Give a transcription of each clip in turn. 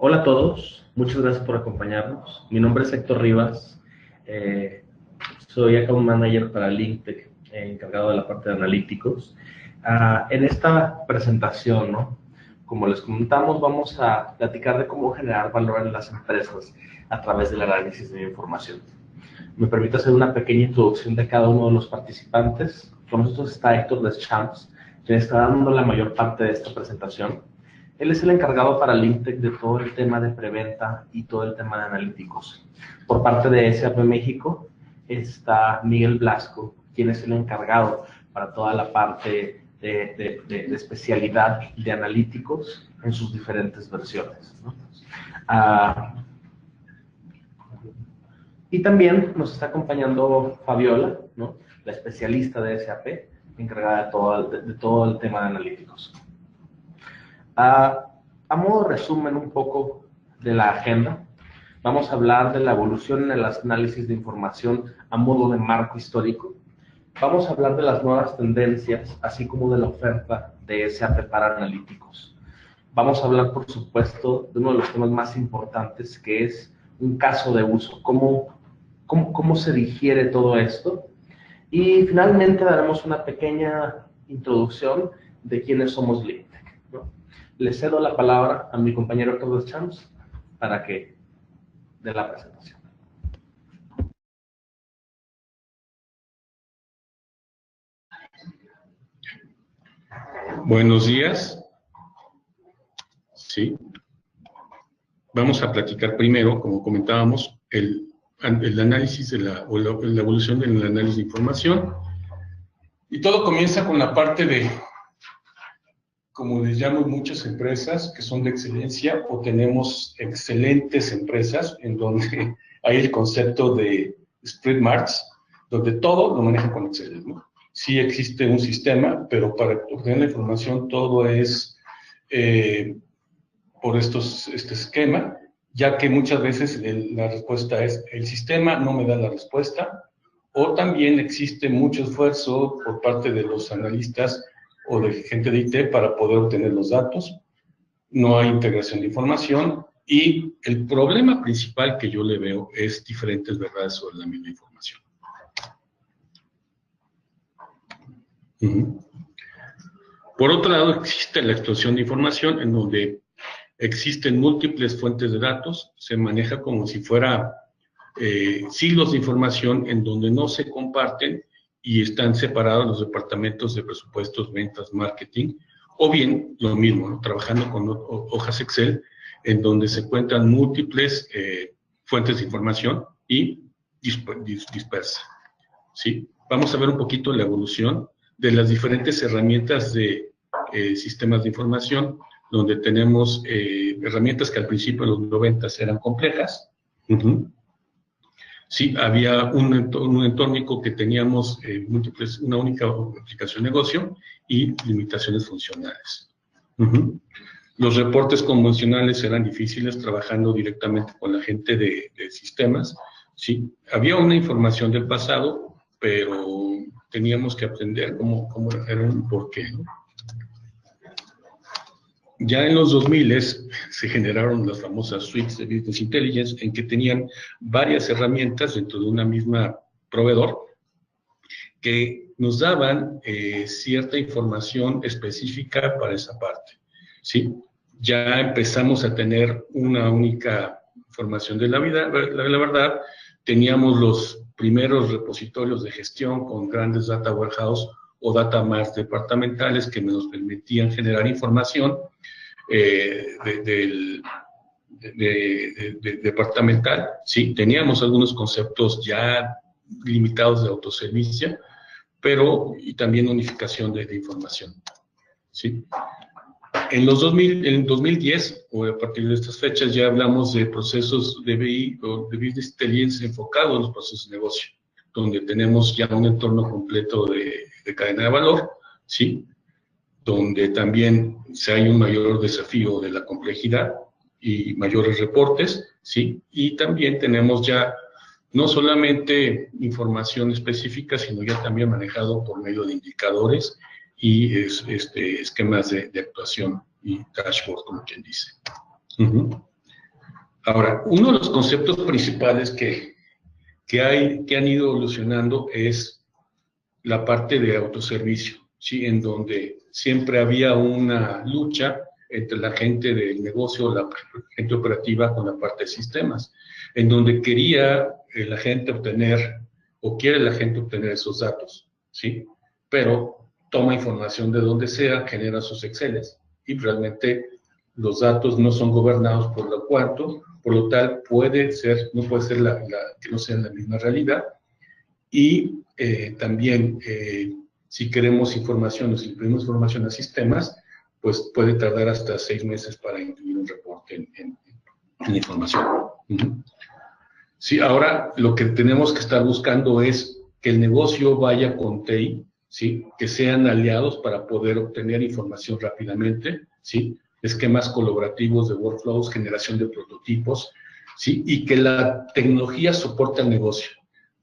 Hola a todos, muchas gracias por acompañarnos. Mi nombre es Héctor Rivas, soy Account Manager para LinkedIn, encargado de la parte de analíticos. En esta presentación, ¿no? Como les comentamos, vamos a platicar de cómo generar valor en las empresas a través del análisis de información. Me permito hacer una pequeña introducción de cada uno de los participantes. Con nosotros está Héctor Deschamps, quien está dando la mayor parte de esta presentación. Él es el encargado para LinkedIn de todo el tema de preventa y todo el tema de analíticos. Por parte de SAP México está Miguel Blasco, quien es el encargado para toda la parte de especialidad de analíticos en sus diferentes versiones, ¿no? Y también nos está acompañando Fabiola, ¿no? La especialista de SAP, encargada de todo el tema de analíticos. A modo de resumen un poco de la agenda, vamos a hablar de la evolución en el análisis de información a modo de marco histórico. Vamos a hablar de las nuevas tendencias, así como de la oferta de SAP para analíticos. Vamos a hablar, por supuesto, de uno de los temas más importantes, que es un caso de uso, cómo se digiere todo esto. Y finalmente daremos una pequeña introducción de quiénes somos LinkedIn, ¿no? Le cedo la palabra a mi compañero Héctor Deschamps para que dé la presentación. Buenos días. Sí. Vamos a platicar primero, como comentábamos, el análisis de la evolución del análisis de información. Y todo comienza con la parte de, como les llamo, muchas empresas que son de excelencia, o tenemos excelentes empresas en donde hay el concepto de spread marks, donde todo lo manejan con Excel, ¿no? Sí existe un sistema, pero para obtener la información todo es por este esquema, ya que muchas veces la respuesta es, el sistema no me da la respuesta, o también existe mucho esfuerzo por parte de los analistas o de gente de IT para poder obtener los datos, no hay integración de información, y el problema principal que yo le veo es diferentes verdades sobre la misma información. Por otro lado, existe la explosión de información en donde existen múltiples fuentes de datos, se maneja como si fuera silos de información en donde no se comparten y están separados los departamentos de presupuestos, ventas, marketing, o bien lo mismo, ¿no? Trabajando con hojas Excel en donde se encuentran múltiples fuentes de información y dispersa, ¿sí? Vamos a ver un poquito la evolución de las diferentes herramientas de sistemas de información, donde tenemos herramientas que al principio de los 90 eran complejas. Sí, había un entorno que teníamos múltiples, una única aplicación de negocio y limitaciones funcionales. Los reportes convencionales eran difíciles trabajando directamente con la gente de sistemas. Sí, había una información del pasado, pero teníamos que aprender cómo era un porqué, ¿no? Ya en los 2000 se generaron las famosas suites de Business Intelligence, en que tenían varias herramientas dentro de una misma proveedor que nos daban cierta información específica para esa parte, ¿sí? Ya empezamos a tener una única información de la verdad, teníamos los primeros repositorios de gestión con grandes data warehouse o data más departamentales que nos permitían generar información departamental. Sí, teníamos algunos conceptos ya limitados de autoservicio, pero y también unificación de información. ¿Sí? En los 2010, o a partir de estas fechas, ya hablamos de procesos de BI o de Business Intelligence enfocado en los procesos de negocio, donde tenemos ya un entorno completo de cadena de valor, ¿sí? Donde también hay un mayor desafío de la complejidad y mayores reportes, ¿sí? Y también tenemos ya no solamente información específica, sino ya también manejado por medio de indicadores y esquemas de actuación y dashboard, como quien dice. Ahora, uno de los conceptos principales que han ido evolucionando es la parte de autoservicio, ¿sí? En donde siempre había una lucha entre la gente del negocio, la gente operativa con la parte de sistemas, en donde quería la gente obtener, o quiere la gente obtener esos datos, ¿sí? Pero toma información de donde sea, genera sus Exceles, y realmente los datos no son gobernados por lo cuanto, por lo tal puede ser, no puede ser que no sea la misma realidad, y también si queremos información o si pedimos información a sistemas, pues puede tardar hasta 6 meses para incluir un reporte en la información. Sí, ahora lo que tenemos que estar buscando es que el negocio vaya con TI, ¿sí? Que sean aliados para poder obtener información rápidamente, ¿sí? Esquemas colaborativos de workflows, generación de prototipos, ¿sí? Y que la tecnología soporte al negocio,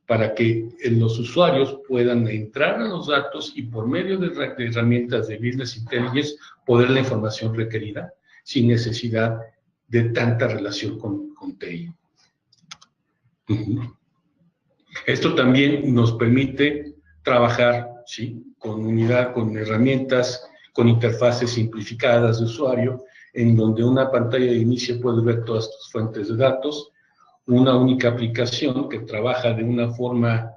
para que los usuarios puedan entrar a los datos y por medio de herramientas de Business Intelligence poder la información requerida sin necesidad de tanta relación con TI. Esto también nos permite trabajar, ¿sí? Con herramientas, con interfaces simplificadas de usuario, en donde una pantalla de inicio puede ver todas tus fuentes de datos, una única aplicación que trabaja de una forma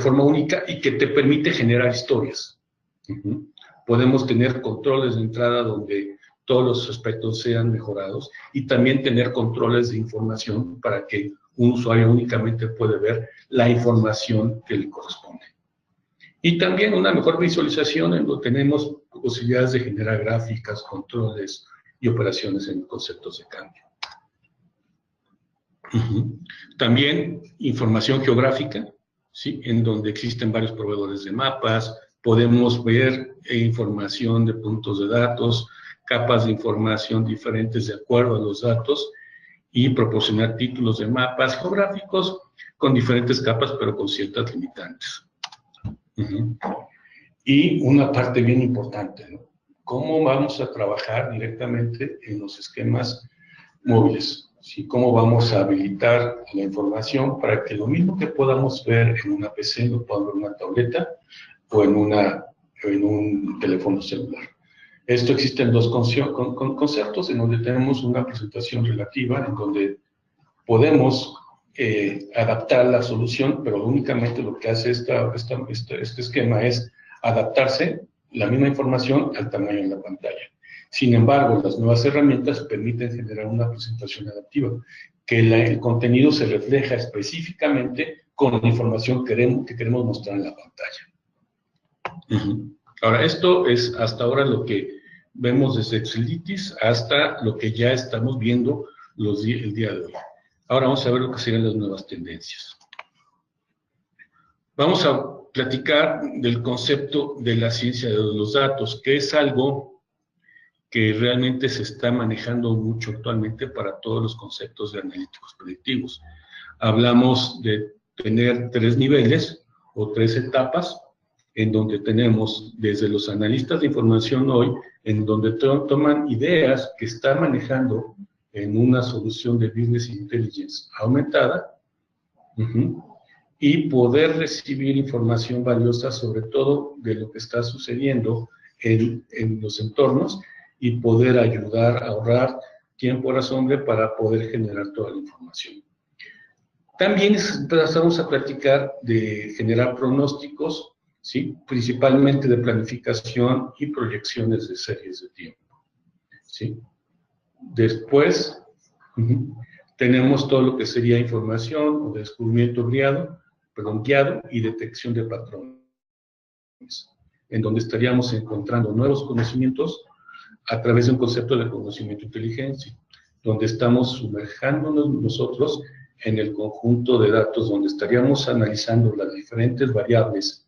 única y que te permite generar historias. Podemos tener controles de entrada donde todos los aspectos sean mejorados y también tener controles de información para que un usuario únicamente puede ver la información que le corresponde. Y también una mejor visualización en donde tenemos posibilidades de generar gráficas, controles y operaciones en conceptos de cambio. También información geográfica, ¿sí? En donde existen varios proveedores de mapas, podemos ver información de puntos de datos, capas de información diferentes de acuerdo a los datos y proporcionar títulos de mapas geográficos con diferentes capas pero con ciertas limitantes. Y una parte bien importante, ¿no? ¿Cómo vamos a trabajar directamente en los esquemas móviles? ¿Sí? ¿Cómo vamos a habilitar la información para que lo mismo que podamos ver en una PC lo podamos ver en una tableta o en un teléfono celular? Esto existen dos conceptos en donde tenemos una presentación relativa, en donde podemos adaptar la solución, pero únicamente lo que hace este esquema es adaptarse la misma información al tamaño de la pantalla. Sin embargo, las nuevas herramientas permiten generar una presentación adaptiva, que el contenido se refleja específicamente con la información que queremos mostrar en la pantalla. Ahora, esto es hasta ahora lo que vemos desde Excellitis hasta lo que ya estamos viendo el día de hoy. Ahora vamos a ver lo que serían las nuevas tendencias. Vamos a platicar del concepto de la ciencia de los datos, que es algo que realmente se está manejando mucho actualmente para todos los conceptos de analíticos predictivos. Hablamos de tener 3 niveles o 3 etapas, en donde tenemos desde los analistas de información hoy, en donde toman ideas que están manejando en una solución de Business Intelligence aumentada, y poder recibir información valiosa sobre todo de lo que está sucediendo en los entornos y poder ayudar a ahorrar tiempo, razón para poder generar toda la información. También empezamos a platicar de generar pronósticos, ¿sí? Principalmente de planificación y proyecciones de series de tiempo, ¿sí? Después tenemos todo lo que sería información o descubrimiento guiado y detección de patrones, en donde estaríamos encontrando nuevos conocimientos a través de un concepto de conocimiento inteligencia, donde estamos sumergiéndonos nosotros en el conjunto de datos, donde estaríamos analizando las diferentes variables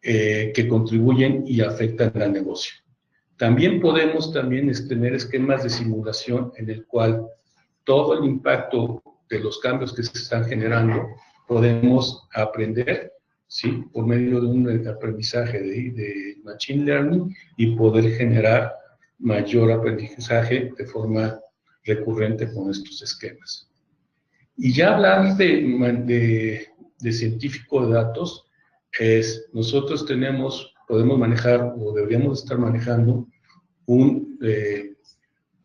que contribuyen y afectan al negocio. También podemos tener esquemas de simulación en el cual todo el impacto de los cambios que se están generando podemos aprender, ¿sí? Por medio de un aprendizaje de Machine Learning y poder generar mayor aprendizaje de forma recurrente con estos esquemas. Y ya hablar de científico de datos nosotros podemos manejar o deberíamos estar manejando un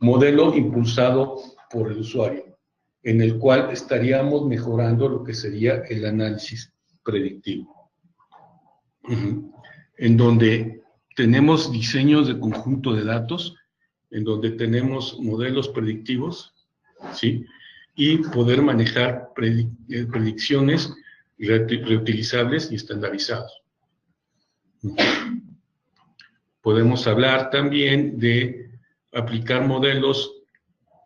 modelo impulsado por el usuario, en el cual estaríamos mejorando lo que sería el análisis predictivo. En donde tenemos diseños de conjunto de datos, en donde tenemos modelos predictivos, ¿sí? Y poder manejar predicciones reutilizables y estandarizados. Podemos hablar también de aplicar modelos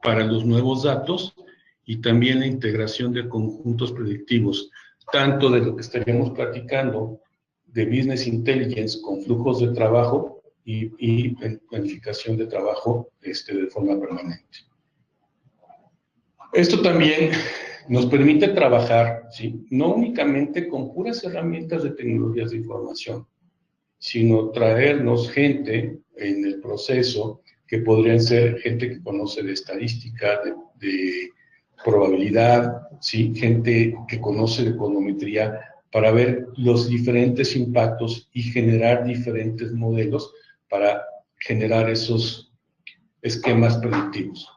para los nuevos datos y también la integración de conjuntos predictivos, tanto de lo que estaríamos platicando de Business Intelligence con flujos de trabajo y planificación de trabajo de forma permanente. Esto también nos permite trabajar, ¿sí?, no únicamente con puras herramientas de tecnologías de información, sino traernos gente en el proceso que podrían ser gente que conoce de estadística, de probabilidad, ¿sí?, gente que conoce de econometría, para ver los diferentes impactos y generar diferentes modelos para generar esos esquemas predictivos.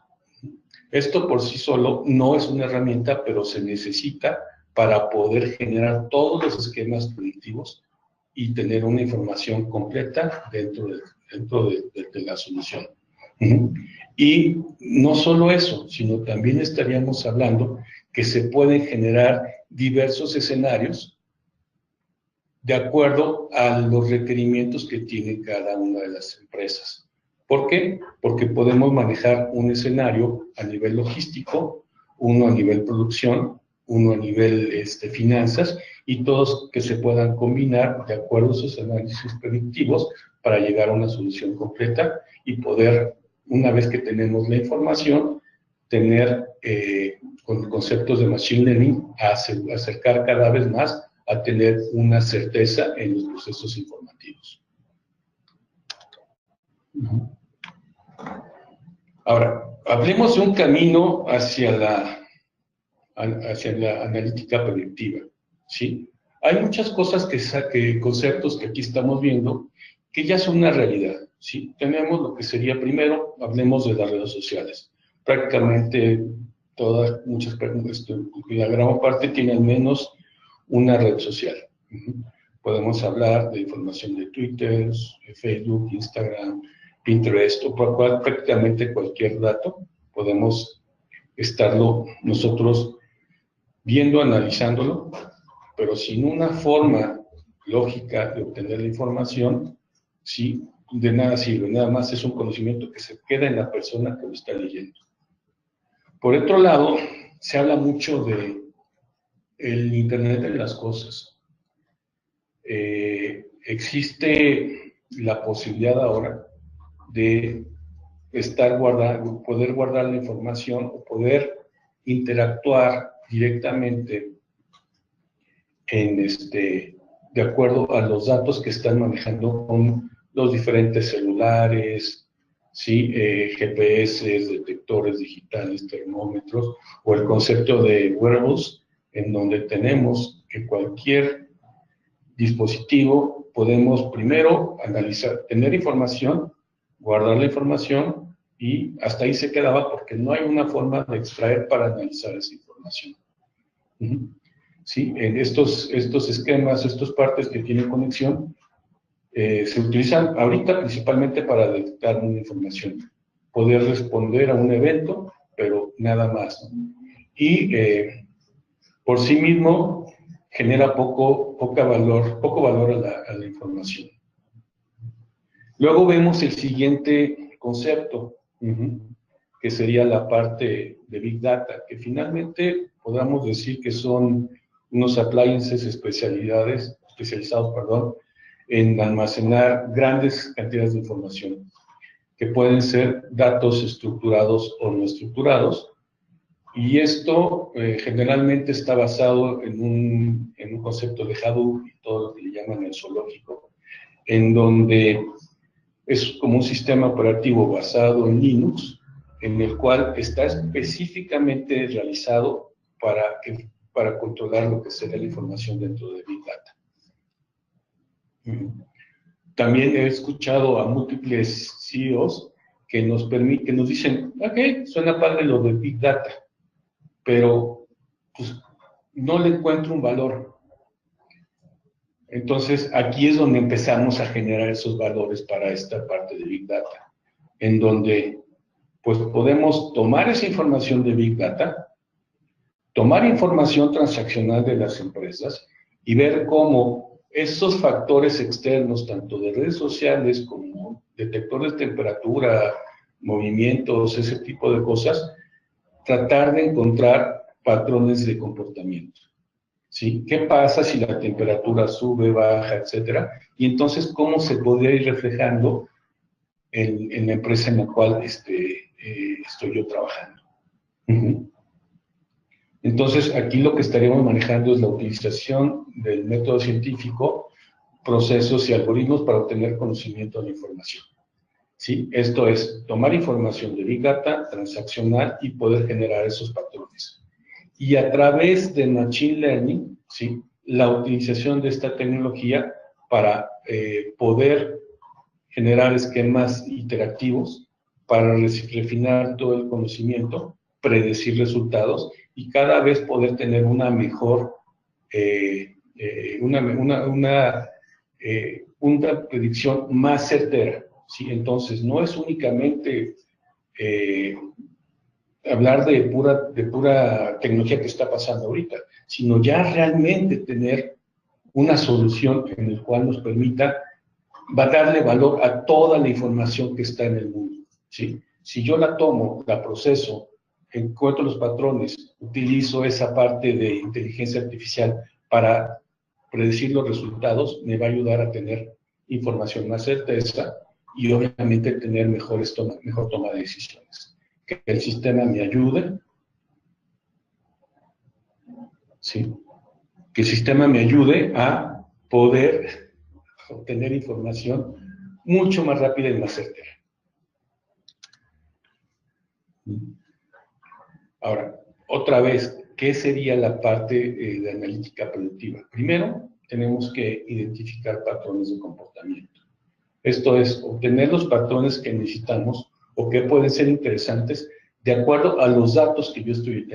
Esto por sí solo no es una herramienta, pero se necesita para poder generar todos los esquemas predictivos y tener una información completa dentro de la solución. Y no solo eso, sino también estaríamos hablando que se pueden generar diversos escenarios de acuerdo a los requerimientos que tiene cada una de las empresas. ¿Por qué? Porque podemos manejar un escenario a nivel logístico, uno a nivel producción, uno a nivel finanzas, y todos que se puedan combinar de acuerdo a esos análisis predictivos para llegar a una solución completa y poder, una vez que tenemos la información, tener con conceptos de Machine Learning, acercar cada vez más a tener una certeza en los procesos informativos. Ahora, hablemos de un camino hacia la analítica predictiva, ¿sí? Hay muchas cosas conceptos que aquí estamos viendo que ya son una realidad, ¿sí? Tenemos lo que sería, primero, hablemos de las redes sociales. Prácticamente la gran parte tiene al menos una red social. Podemos hablar de información de Twitter, Facebook, Instagram, Pinterest, o prácticamente cualquier dato podemos estarlo nosotros viendo, analizándolo, pero sin una forma lógica de obtener la información, sí, de nada sirve, nada más es un conocimiento que se queda en la persona que lo está leyendo. Por otro lado, se habla mucho de el Internet de las cosas. Existe la posibilidad ahora de poder guardar la información o poder interactuar directamente de acuerdo a los datos que están manejando con los diferentes celulares, ¿sí? GPS, detectores digitales, termómetros, o el concepto de wearables, en donde tenemos que cualquier dispositivo podemos primero analizar, tener información, guardar la información, y hasta ahí se quedaba porque no hay una forma de extraer para analizar esa información. ¿Sí? En estos esquemas, estas partes que tienen conexión, se utilizan ahorita principalmente para detectar una información, poder responder a un evento, pero nada más, ¿no? Y por sí mismo genera poco valor a la información. Luego vemos el siguiente concepto, que sería la parte de Big Data, que finalmente podamos decir que son unos appliances especializados, en almacenar grandes cantidades de información, que pueden ser datos estructurados o no estructurados, y esto generalmente está basado en un concepto de Hadoop y todo lo que le llaman el zoológico, en donde es como un sistema operativo basado en Linux, en el cual está específicamente realizado para controlar lo que será la información dentro de Big Data. También he escuchado a múltiples CEOs que nos dicen, ok, suena padre lo de Big Data, pero pues, no le encuentro un valor. Entonces, aquí es donde empezamos a generar esos valores para esta parte de Big Data, en donde pues podemos tomar esa información de Big Data, tomar información transaccional de las empresas y ver cómo esos factores externos, tanto de redes sociales como detectores de temperatura, movimientos, ese tipo de cosas, tratar de encontrar patrones de comportamiento. ¿Sí? ¿Qué pasa si la temperatura sube, baja, etcétera? Y entonces, ¿cómo se podría ir reflejando en la empresa en la cual estoy yo trabajando? Entonces, aquí lo que estaríamos manejando es la utilización del método científico, procesos y algoritmos para obtener conocimiento de la información. ¿Sí? Esto es tomar información de Big Data, transaccional y poder generar esos patrones. Y a través de Machine Learning, ¿sí? La utilización de esta tecnología para poder generar esquemas interactivos, para refinar todo el conocimiento, predecir resultados y cada vez poder tener una mejor, una predicción más certera. ¿Sí? Entonces, no es únicamente hablar de pura tecnología que está pasando ahorita, sino ya realmente tener una solución en la cual nos permita darle valor a toda la información que está en el mundo. ¿Sí? Si yo la tomo, la proceso, encuentro los patrones, utilizo esa parte de inteligencia artificial para predecir los resultados, me va a ayudar a tener información más certeza y obviamente tener mejor toma de decisiones. Que el sistema me ayude, ¿sí? Que el sistema me ayude a poder obtener información mucho más rápida y más certera. Ahora, otra vez, ¿qué sería la parte de analítica predictiva? Primero, tenemos que identificar patrones de comportamiento. Esto es, obtener los patrones que necesitamos o que pueden ser interesantes de acuerdo a los datos que yo estoy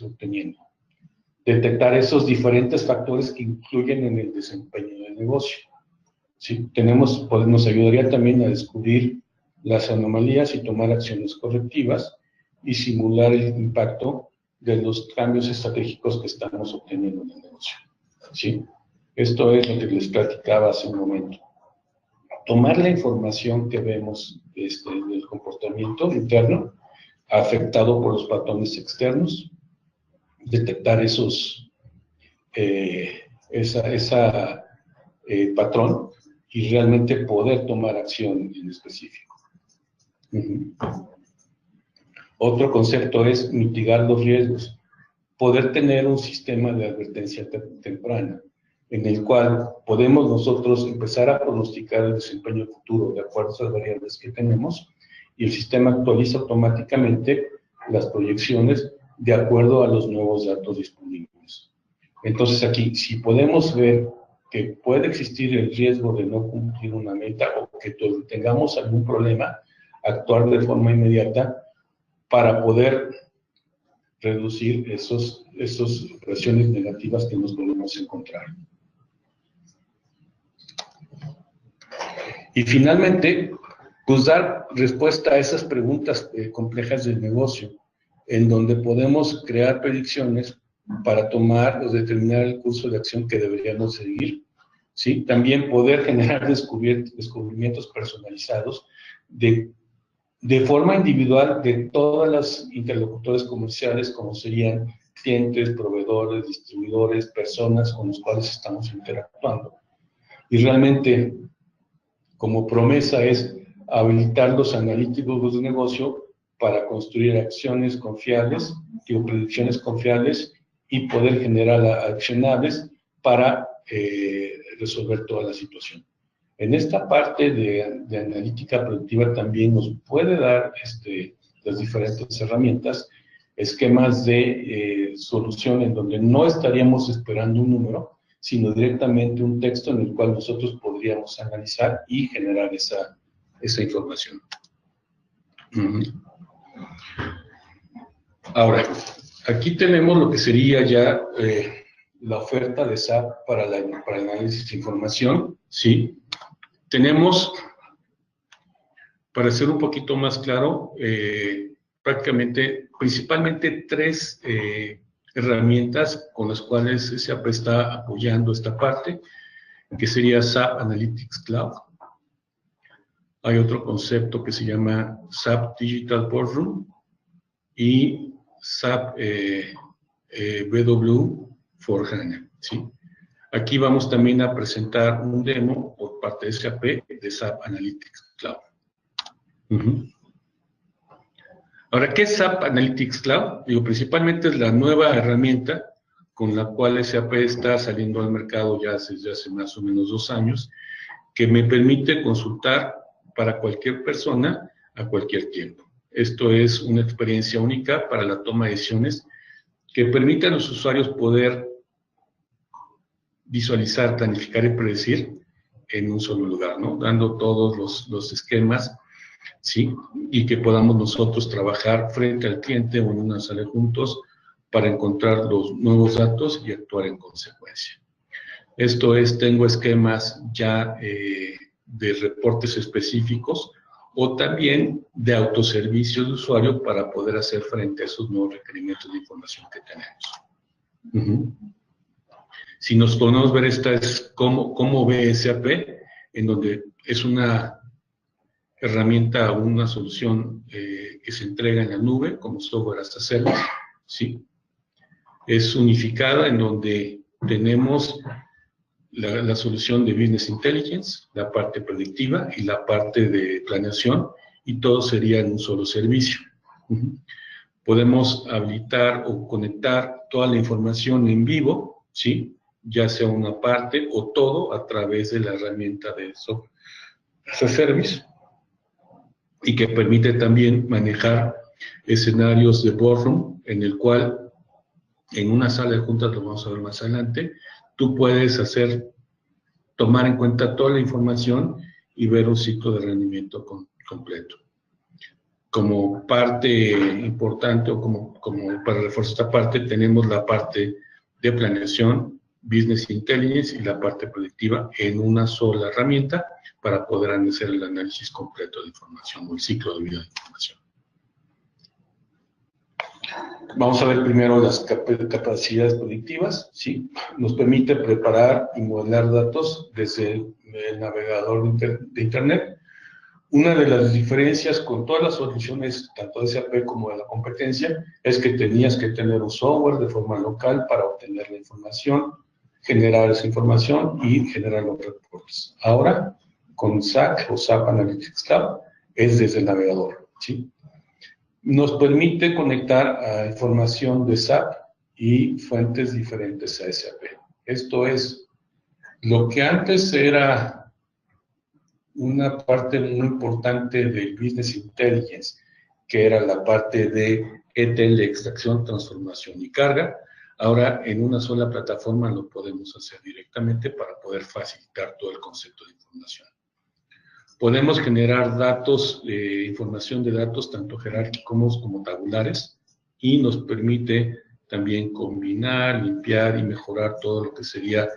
obteniendo. Detectar esos diferentes factores que influyen en el desempeño del negocio. ¿Sí? Nos ayudaría también a descubrir las anomalías y tomar acciones correctivas y simular el impacto de los cambios estratégicos que estamos obteniendo en el negocio. ¿Sí? Esto es lo que les platicaba hace un momento. Tomar la información que vemos del comportamiento interno afectado por los patrones externos, detectar esos patrón y realmente poder tomar acción en específico. Otro concepto es mitigar los riesgos, poder tener un sistema de advertencia temprana, en el cual podemos nosotros empezar a pronosticar el desempeño futuro de acuerdo a las variables que tenemos, y el sistema actualiza automáticamente las proyecciones de acuerdo a los nuevos datos disponibles. Entonces aquí, si podemos ver que puede existir el riesgo de no cumplir una meta o que tengamos algún problema, actuar de forma inmediata para poder reducir esas presiones negativas que nos podemos encontrar. Y finalmente, pues dar respuesta a esas preguntas complejas del negocio, en donde podemos crear predicciones para tomar o determinar el curso de acción que deberíamos seguir. ¿Sí? También poder generar descubrimientos personalizados de forma individual de todas las interlocutores comerciales, como serían clientes, proveedores, distribuidores, personas con los cuales estamos interactuando. Y realmente, como promesa es habilitar los analíticos de negocio para construir acciones confiables, predicciones confiables y poder generar accionables para resolver toda la situación. En esta parte de analítica predictiva también nos puede dar las diferentes herramientas, esquemas de solución en donde no estaríamos esperando un número, sino directamente un texto en el cual nosotros podríamos analizar y generar esa información. Ahora, aquí tenemos lo que sería ya la oferta de SAP para el análisis de información, ¿sí? Tenemos, para ser un poquito más claro, principalmente tres herramientas con las cuales SAP está apoyando esta parte, que sería SAP Analytics Cloud. Hay otro concepto que se llama SAP Digital Boardroom y SAP BW for HANA, ¿sí? Aquí vamos también a presentar un demo por parte de SAP de SAP Analytics Cloud. Ahora, ¿qué es SAP Analytics Cloud? Digo, principalmente es la nueva herramienta con la cual SAP está saliendo al mercado ya desde hace más o menos 2 años, que me permite consultar para cualquier persona a cualquier tiempo. Esto es una experiencia única para la toma de decisiones que permite a los usuarios poder visualizar, planificar y predecir en un solo lugar, ¿no? Dando todos los esquemas, ¿sí? Y que podamos nosotros trabajar frente al cliente o en una sala juntos para encontrar los nuevos datos y actuar en consecuencia. Esto es, tengo esquemas ya de reportes específicos o también de autoservicios de usuario para poder hacer frente a esos nuevos requerimientos de información que tenemos. Si nos podemos ver, esta es cómo ve SAP, en donde es una herramienta o una solución que se entrega en la nube como software as a service, ¿sí? Es unificada en donde tenemos la solución de Business Intelligence, la parte predictiva y la parte de planeación, y todo sería en un solo servicio. Podemos habilitar o conectar toda la información en vivo, ¿sí? Ya sea una parte o todo a través de la herramienta de software as a service, y que permite también manejar escenarios de boardroom en el cual en una sala de juntas, lo vamos a ver más adelante, tú puedes tomar en cuenta toda la información y ver un ciclo de rendimiento completo. Como parte importante o como para reforzar esta parte, tenemos la parte de planeación, Business Intelligence y la parte predictiva en una sola herramienta para poder hacer el análisis completo de información o el ciclo de vida de información. Vamos a ver primero las capacidades predictivas, ¿sí? Nos permite preparar y modelar datos desde el navegador de Internet. Una de las diferencias con todas las soluciones, tanto de SAP como de la competencia, es que tenías que tener un software de forma local para obtener la información, generar esa información y generar los reportes. Ahora, con SAC o SAP Analytics Cloud, es desde el navegador, ¿sí? Nos permite conectar a información de SAP y fuentes diferentes a SAP. Esto es, lo que antes era una parte muy importante del Business Intelligence, que era la parte de ETL, extracción, transformación y carga. Ahora, en una sola plataforma lo podemos hacer directamente para poder facilitar todo el concepto de información. Podemos generar datos, información de datos, tanto jerárquicos como tabulares, y nos permite también combinar, limpiar y mejorar todo lo que sería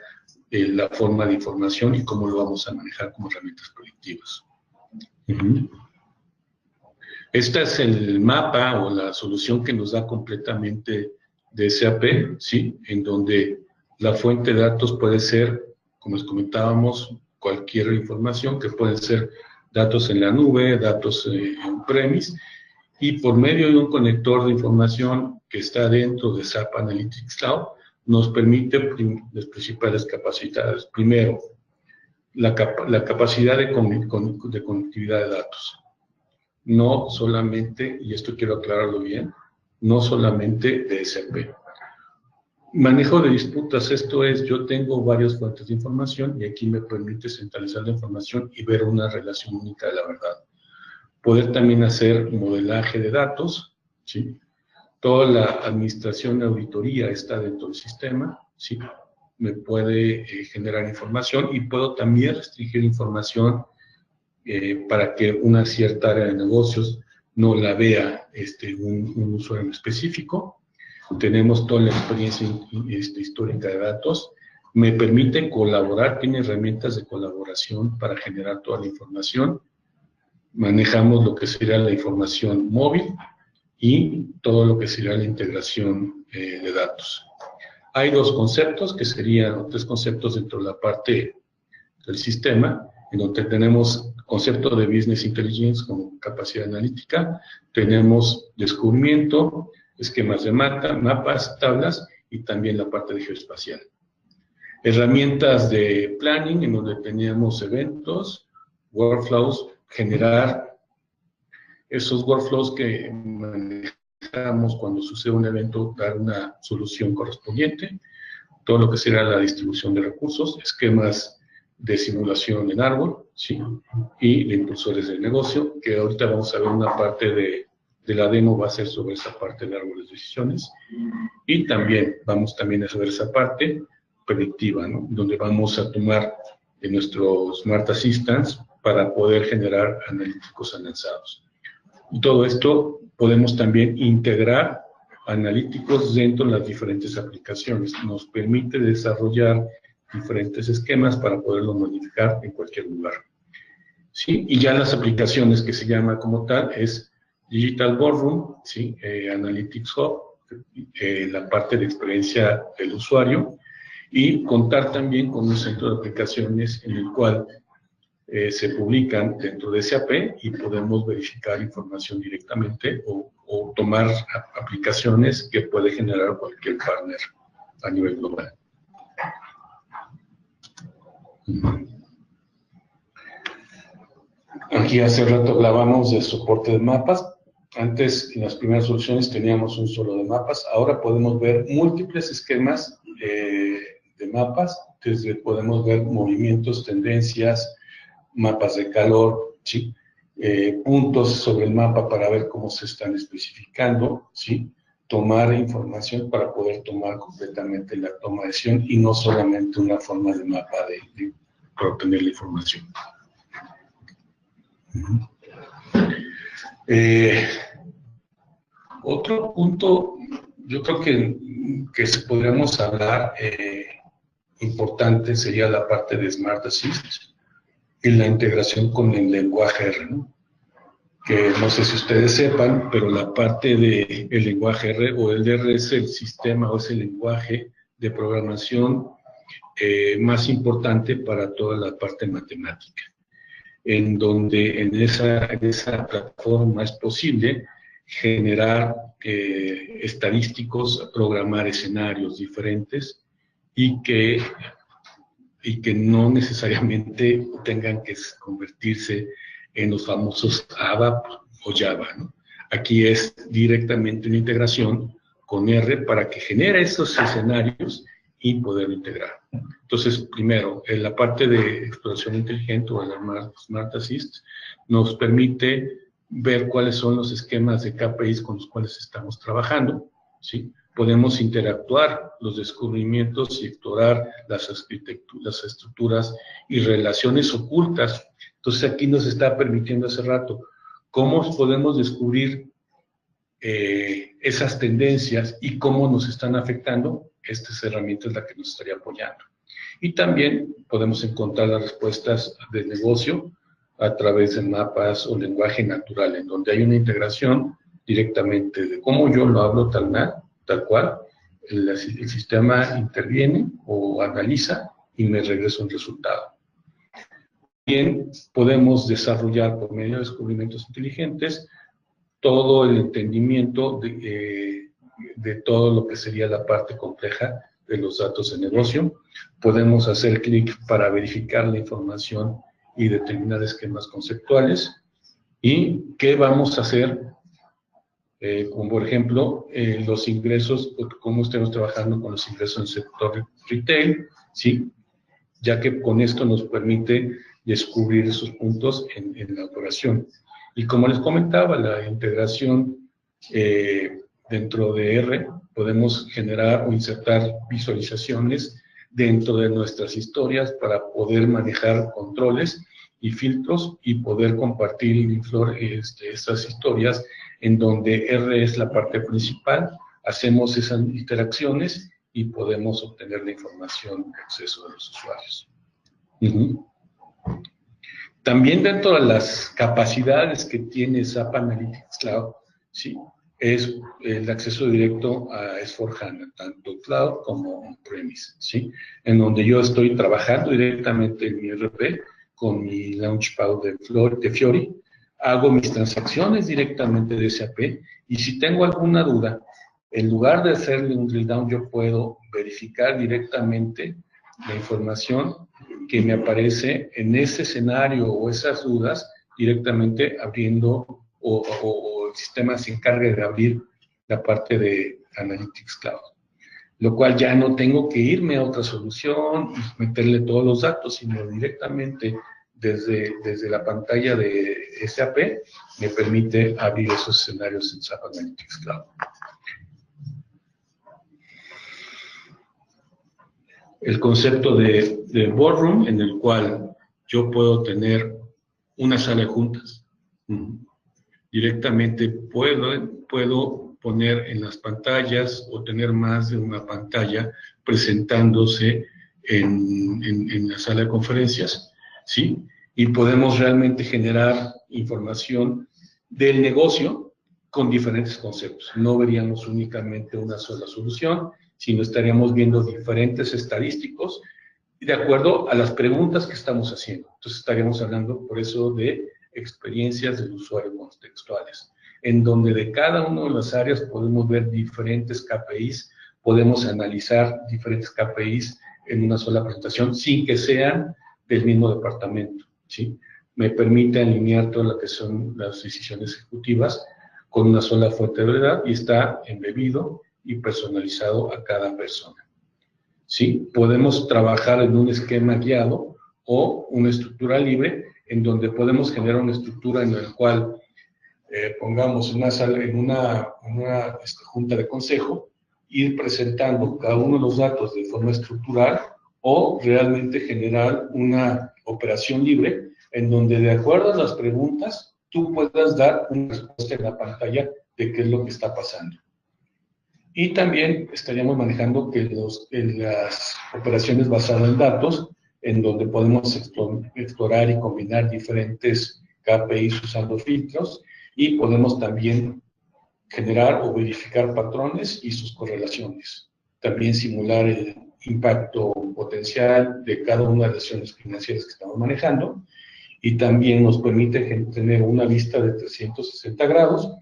la forma de información y cómo lo vamos a manejar como herramientas predictivas. Esta es el mapa o la solución que nos da completamente de SAP, ¿sí? En donde la fuente de datos puede ser, como les comentábamos, cualquier información, que pueden ser datos en la nube, datos on-premise, y por medio de un conector de información que está dentro de SAP Analytics Cloud, nos permite las principales capacidades. Primero, la capacidad de conectividad de datos. No solamente, y esto quiero aclararlo bien, no solamente de SAP. Manejo de disputas, esto es, yo tengo varias fuentes de información y aquí me permite centralizar la información y ver una relación única de la verdad. poder también hacer modelaje de datos, ¿sí? Toda la administración de auditoría está dentro del sistema, ¿sí? Me puede generar información y puedo también restringir información para que una cierta área de negocios no la vea un usuario en específico. Tenemos toda la experiencia histórica de datos. Me permite colaborar, tiene herramientas de colaboración para generar toda la información. Manejamos lo que sería la información móvil y todo lo que sería la integración de datos. Hay dos conceptos que serían, tres conceptos dentro de la parte del sistema, en donde tenemos concepto de Business Intelligence como capacidad analítica, tenemos descubrimiento, esquemas de mapas, tablas y también la parte de geoespacial. Herramientas de planning, en donde teníamos eventos, workflows, generar esos workflows que manejamos cuando sucede un evento, dar una solución correspondiente, todo lo que será la distribución de recursos, esquemas de simulación en árbol, ¿sí? Y de impulsores del negocio, que ahorita vamos a ver una parte de la demo, va a ser sobre esa parte del árbol de decisiones, y también vamos también a ver esa parte predictiva, ¿no? Donde vamos a tomar de nuestros Smart Assistants para poder generar analíticos avanzados. Y todo esto podemos también integrar analíticos dentro de las diferentes aplicaciones. Nos permite desarrollar diferentes esquemas para poderlos modificar en cualquier lugar. ¿Sí? Y ya las aplicaciones que se llama como tal es Digital Boardroom, ¿sí? Analytics Hub, la parte de experiencia del usuario, y contar también con un centro de aplicaciones en el cual se publican dentro de SAP y podemos verificar información directamente o tomar aplicaciones que puede generar cualquier partner a nivel global. Aquí hace rato hablábamos de soporte de mapas. Antes, en las primeras soluciones teníamos un solo de mapas. Ahora podemos ver múltiples esquemas de mapas. Desde podemos ver movimientos, tendencias, mapas de calor, ¿sí? Puntos sobre el mapa para ver cómo se están especificando, ¿sí? Tomar información para poder tomar completamente la toma de decisión y no solamente una forma de mapa para obtener la información. Otro punto, yo creo que podríamos hablar importante sería la parte de Smart Assist y la integración con el lenguaje R, ¿no? Que no sé si ustedes sepan, pero la parte del lenguaje R o el R es el sistema o es el lenguaje de programación más importante para toda la parte matemática, en donde en esa plataforma es posible generar estadísticos, programar escenarios diferentes y que no necesariamente tengan que convertirse en los famosos ABAP o Java, ¿no? Aquí es directamente una integración con R para que genere esos escenarios y poderlo integrar. Entonces, primero, en la parte de exploración inteligente o el Smart Assist nos permite ver cuáles son los esquemas de KPIs con los cuales estamos trabajando, ¿sí? Podemos interactuar los descubrimientos y explorar las estructuras y relaciones ocultas. Entonces aquí nos está permitiendo hace rato cómo podemos descubrir esas tendencias y cómo nos están afectando. Estas herramientas es la que nos estaría apoyando. Y también podemos encontrar las respuestas del negocio a través de mapas o lenguaje natural, en donde hay una integración directamente de cómo yo lo hablo tal cual, el sistema interviene o analiza y me regresa un resultado. Bien, podemos desarrollar por medio de descubrimientos inteligentes todo el entendimiento de todo lo que sería la parte compleja de los datos de negocio. Podemos hacer clic para verificar la información y determinar esquemas conceptuales. ¿Y qué vamos a hacer? Como por ejemplo, los ingresos, cómo estamos trabajando con los ingresos en el sector retail, ¿sí? Ya que con esto nos permite descubrir esos puntos en la operación. Y como les comentaba, la integración dentro de R, podemos generar o insertar visualizaciones dentro de nuestras historias para poder manejar controles y filtros y poder compartir estas historias en donde R es la parte principal, hacemos esas interacciones y podemos obtener la información de acceso de los usuarios. También dentro de las capacidades que tiene SAP Analytics Cloud, ¿sí?, es el acceso directo a S/4HANA, tanto cloud como on-premise, ¿sí?, en donde yo estoy trabajando directamente en mi ERP con mi Launchpad de Fiori, hago mis transacciones directamente de SAP, y si tengo alguna duda, en lugar de hacerle un drill down, yo puedo verificar directamente la información que me aparece en ese escenario o esas dudas, directamente abriendo o el sistema se encarga de abrir la parte de Analytics Cloud. Lo cual ya no tengo que irme a otra solución y meterle todos los datos, sino directamente desde la pantalla de SAP me permite abrir esos escenarios en SAP Analytics Cloud. El concepto de boardroom, en el cual yo puedo tener una sala de juntas. Directamente puedo poner en las pantallas o tener más de una pantalla presentándose en la sala de conferencias, ¿sí? Y podemos realmente generar información del negocio con diferentes conceptos. No veríamos únicamente una sola solución, sino estaríamos viendo diferentes estadísticos de acuerdo a las preguntas que estamos haciendo. Entonces estaríamos hablando, por eso, de experiencias del usuario contextuales, en donde de cada una de las áreas podemos ver diferentes KPIs, podemos analizar diferentes KPIs en una sola presentación, sin que sean del mismo departamento, ¿sí? Me permite alinear todo lo que son las decisiones ejecutivas con una sola fuente de verdad y está embebido y personalizado a cada persona, ¿sí? Podemos trabajar en un esquema guiado o una estructura libre, en donde podemos generar una estructura en la cual pongamos una sala, en una junta de consejo, ir presentando cada uno de los datos de forma estructural, o realmente generar una operación libre, en donde de acuerdo a las preguntas, tú puedas dar una respuesta en la pantalla de qué es lo que está pasando. Y también estaríamos manejando que las operaciones basadas en datos, en donde podemos explorar y combinar diferentes KPIs usando filtros, y podemos también generar o verificar patrones y sus correlaciones. También simular el impacto potencial de cada una de las acciones financieras que estamos manejando, y también nos permite tener una vista de 360 grados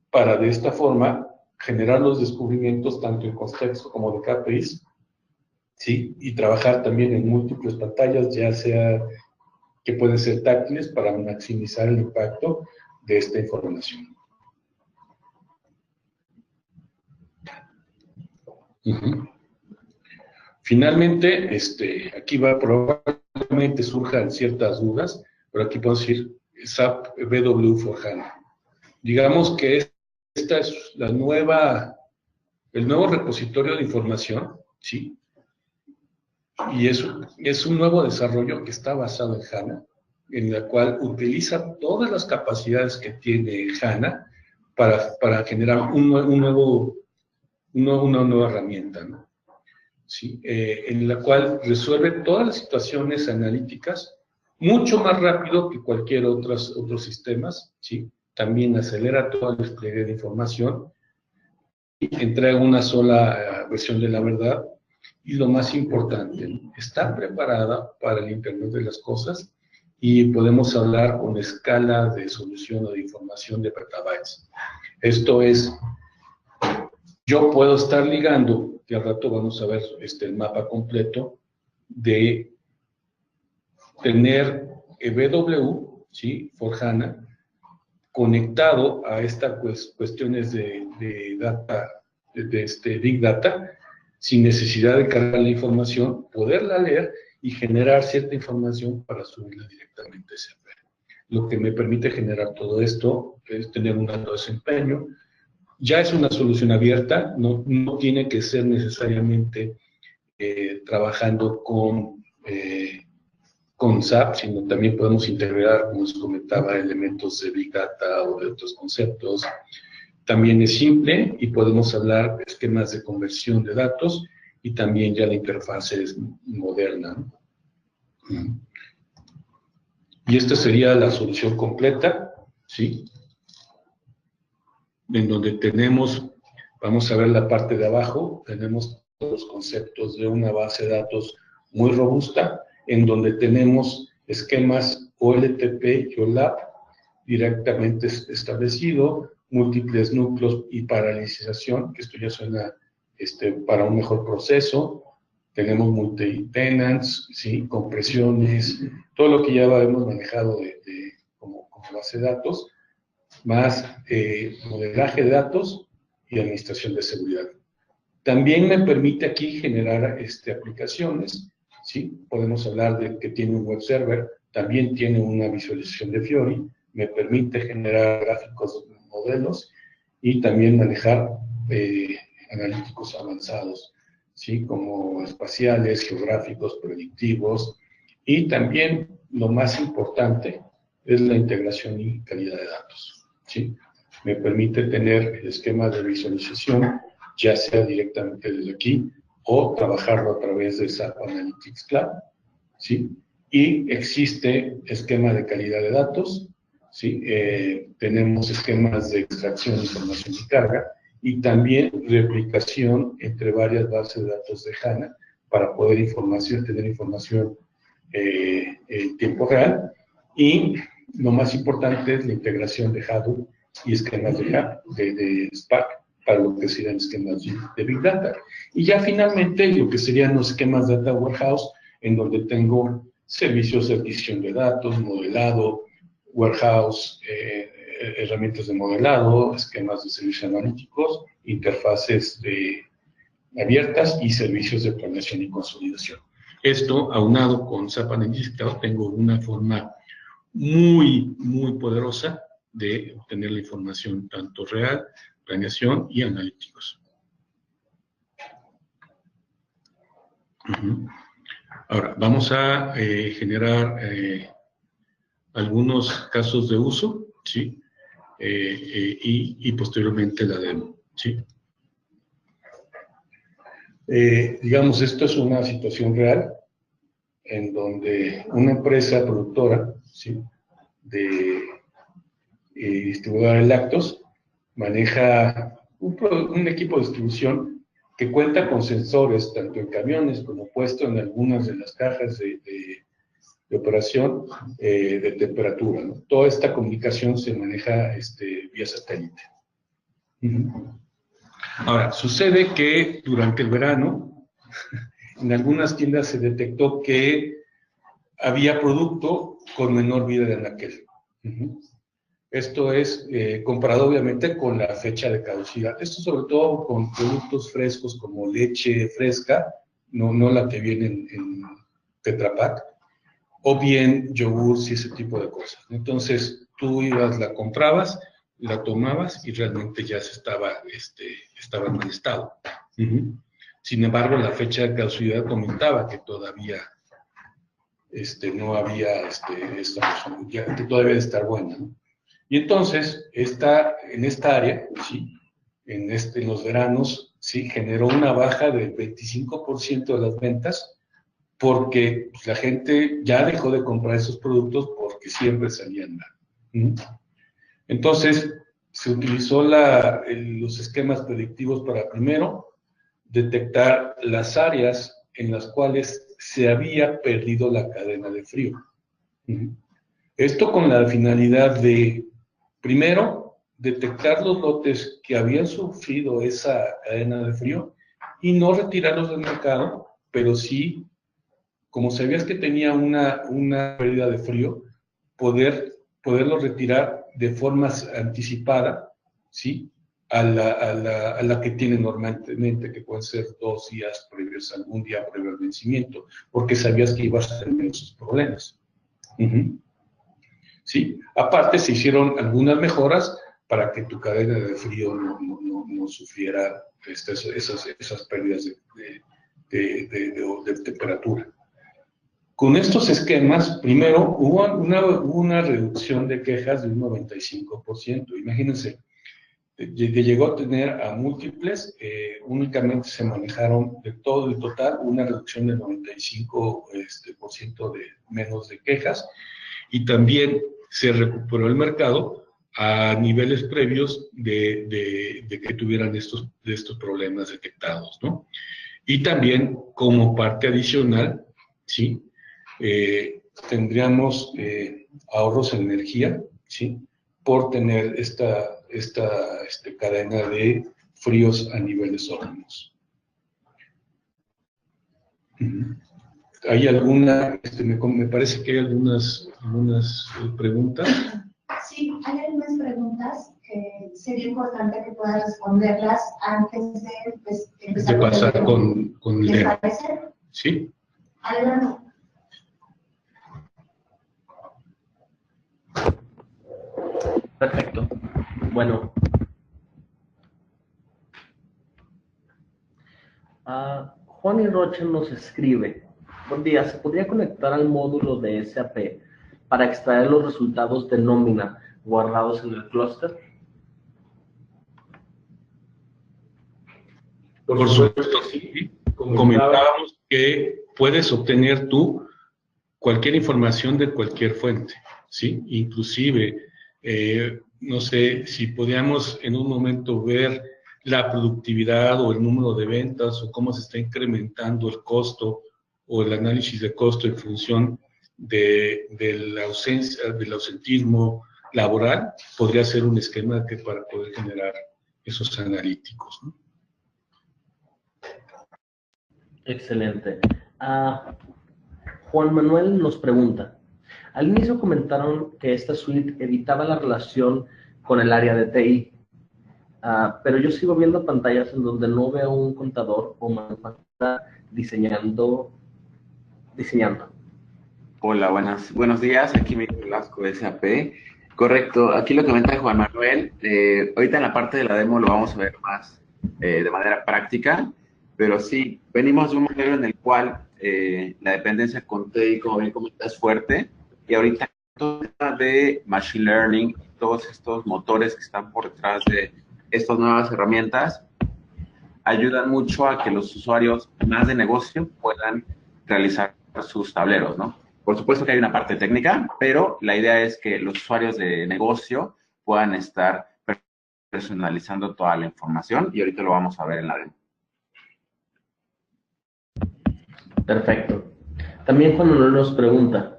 para de esta forma generar los descubrimientos tanto en contexto como de KPIs, ¿sí? Y trabajar también en múltiples pantallas, ya sea que pueden ser táctiles, para maximizar el impacto de esta información. Finalmente, aquí probablemente surjan ciertas dudas, pero aquí podemos decir SAP BW for HANA. Digamos que esta es el nuevo repositorio de información, ¿sí? Y es un nuevo desarrollo que está basado en HANA, en la cual utiliza todas las capacidades que tiene HANA para generar una nueva herramienta, ¿no? ¿Sí? En la cual resuelve todas las situaciones analíticas mucho más rápido que cualquier otros sistemas, ¿sí? También acelera todo el despliegue de información, entrega una sola versión de la verdad, y lo más importante, está preparada para el Internet de las Cosas, y podemos hablar con escala de solución o de información de petabytes. Esto es, yo puedo estar ligando, y al rato vamos a ver el mapa completo, de tener BW, ¿sí?, for HANA, conectado a estas cuestiones de data, de Big Data, sin necesidad de cargar la información, poderla leer y generar cierta información para subirla directamente a SAP. lo que me permite generar todo esto es tener un alto desempeño. Ya es una solución abierta, no tiene que ser necesariamente trabajando con SAP, sino también podemos integrar, como les comentaba, elementos de Big Data o de otros conceptos. También es simple y podemos hablar de esquemas de conversión de datos y también ya la interfaz es moderna, ¿no? Y esta sería la solución completa, ¿sí? En donde tenemos, vamos a ver la parte de abajo, tenemos los conceptos de una base de datos muy robusta, en donde tenemos esquemas OLTP y OLAP directamente establecido, múltiples núcleos y paralelización, que esto ya suena para un mejor proceso. Tenemos multi-tenants, ¿sí? Compresiones, todo lo que ya hemos manejado como base de datos, más modelaje de datos y administración de seguridad. También me permite aquí generar aplicaciones, ¿sí? Podemos hablar de que tiene un web server, también tiene una visualización de Fiori, me permite generar gráficos, modelos y también manejar analíticos avanzados, ¿sí? Como espaciales, geográficos, predictivos, y también lo más importante es la integración y calidad de datos, ¿sí? Me permite tener el esquema de visualización, ya sea directamente desde aquí o trabajarlo a través de SAP Analytics Cloud, ¿sí? Y existe esquema de calidad de datos, ¿sí? Tenemos esquemas de extracción de información y carga, y también replicación entre varias bases de datos de HANA para poder tener información en tiempo real. Y lo más importante es la integración de Hadoop y esquemas de Spark para lo que serían esquemas de Big Data. Y ya finalmente lo que serían los esquemas de Data Warehouse, en donde tengo servicios de adquisición de datos, modelado, warehouse, herramientas de modelado, esquemas de servicios analíticos, interfaces abiertas y servicios de planeación y consolidación. Esto, aunado con SAP Analytics Cloud, tengo una forma muy, muy poderosa de obtener la información tanto real, planeación y analíticos. Ahora, vamos a generar algunos casos de uso, ¿sí? Y posteriormente la demo, ¿sí? Digamos, esto es una situación real en donde una empresa productora, ¿sí? de distribuidora de lácteos maneja un equipo de distribución que cuenta con sensores tanto en camiones como puesto en algunas de las cajas de operación de temperatura, ¿no? Toda esta comunicación se maneja vía satélite. Ahora, sucede que durante el verano, en algunas tiendas se detectó que había producto con menor vida de anaquel. Esto es comparado obviamente con la fecha de caducidad. Esto sobre todo con productos frescos como leche fresca, no la que viene en Tetra Pak, o bien yogurts y ese tipo de cosas. Entonces, tú ibas, la comprabas, la tomabas y realmente ya estaba en mal estado. Sin embargo, la fecha de caducidad comentaba que todavía no había que todavía debe estar buena, ¿no? Y entonces, en esta área, ¿sí? en los veranos, ¿sí? generó una baja del 25% de las ventas, porque pues, la gente ya dejó de comprar esos productos porque siempre salían mal. Entonces, se utilizó los esquemas predictivos para, primero, detectar las áreas en las cuales se había perdido la cadena de frío. Esto con la finalidad de, primero, detectar los lotes que habían sufrido esa cadena de frío y no retirarlos del mercado, pero sí, como sabías que tenía una pérdida de frío, poderlo retirar de forma anticipada, ¿sí? A la que tiene normalmente, que pueden ser 2 días previos, algún día previo al vencimiento, porque sabías que ibas a tener esos problemas. ¿sí? Aparte, se hicieron algunas mejoras para que tu cadena de frío no sufriera esas pérdidas de temperatura. Con estos esquemas, primero, hubo una reducción de quejas de un 95%. Imagínense, llegó a tener a múltiples, únicamente se manejaron de todo el total una reducción del 95% de menos de quejas, y también se recuperó el mercado a niveles previos de que tuvieran estos problemas detectados, ¿no? Y también, como parte adicional, ¿sí? Tendríamos ahorros en energía, ¿sí? Por tener esta cadena de fríos a niveles óptimos. ¿Hay alguna, me parece que hay algunas preguntas? Sí, hay algunas preguntas que sería importante que puedas responderlas antes de empezar de pasar con ¿Les Leo. parece? Sí. Adelante. Perfecto. Bueno. Juan y Rocha nos escribe: buen día, ¿se podría conectar al módulo de SAP para extraer los resultados de nómina guardados en el clúster? Por supuesto, sí. Comentábamos que puedes obtener tú cualquier información de cualquier fuente, ¿sí? Inclusive, no sé, si podíamos en un momento ver la productividad o el número de ventas o cómo se está incrementando el costo o el análisis de costo en función de la ausencia, del ausentismo laboral, podría ser un esquema para poder generar esos analíticos, ¿no? Excelente. Juan Manuel nos pregunta: al inicio comentaron que esta suite evitaba la relación con el área de TI, pero yo sigo viendo pantallas en donde no veo un contador o manufactura diseñando. Hola, buenos días. Aquí Miguel Velasco de SAP. Correcto, aquí lo comenta Juan Manuel. Ahorita en la parte de la demo lo vamos a ver más de manera práctica, pero sí, venimos de un modelo en el cual la dependencia con TI, como bien comentas, es fuerte, y ahorita todo el tema de Machine Learning, todos estos motores que están por detrás de estas nuevas herramientas, ayudan mucho a que los usuarios más de negocio puedan realizar sus tableros, ¿no? Por supuesto que hay una parte técnica, pero la idea es que los usuarios de negocio puedan estar personalizando toda la información, y ahorita lo vamos a ver en la demo. Perfecto. También Juan Manuel nos pregunta: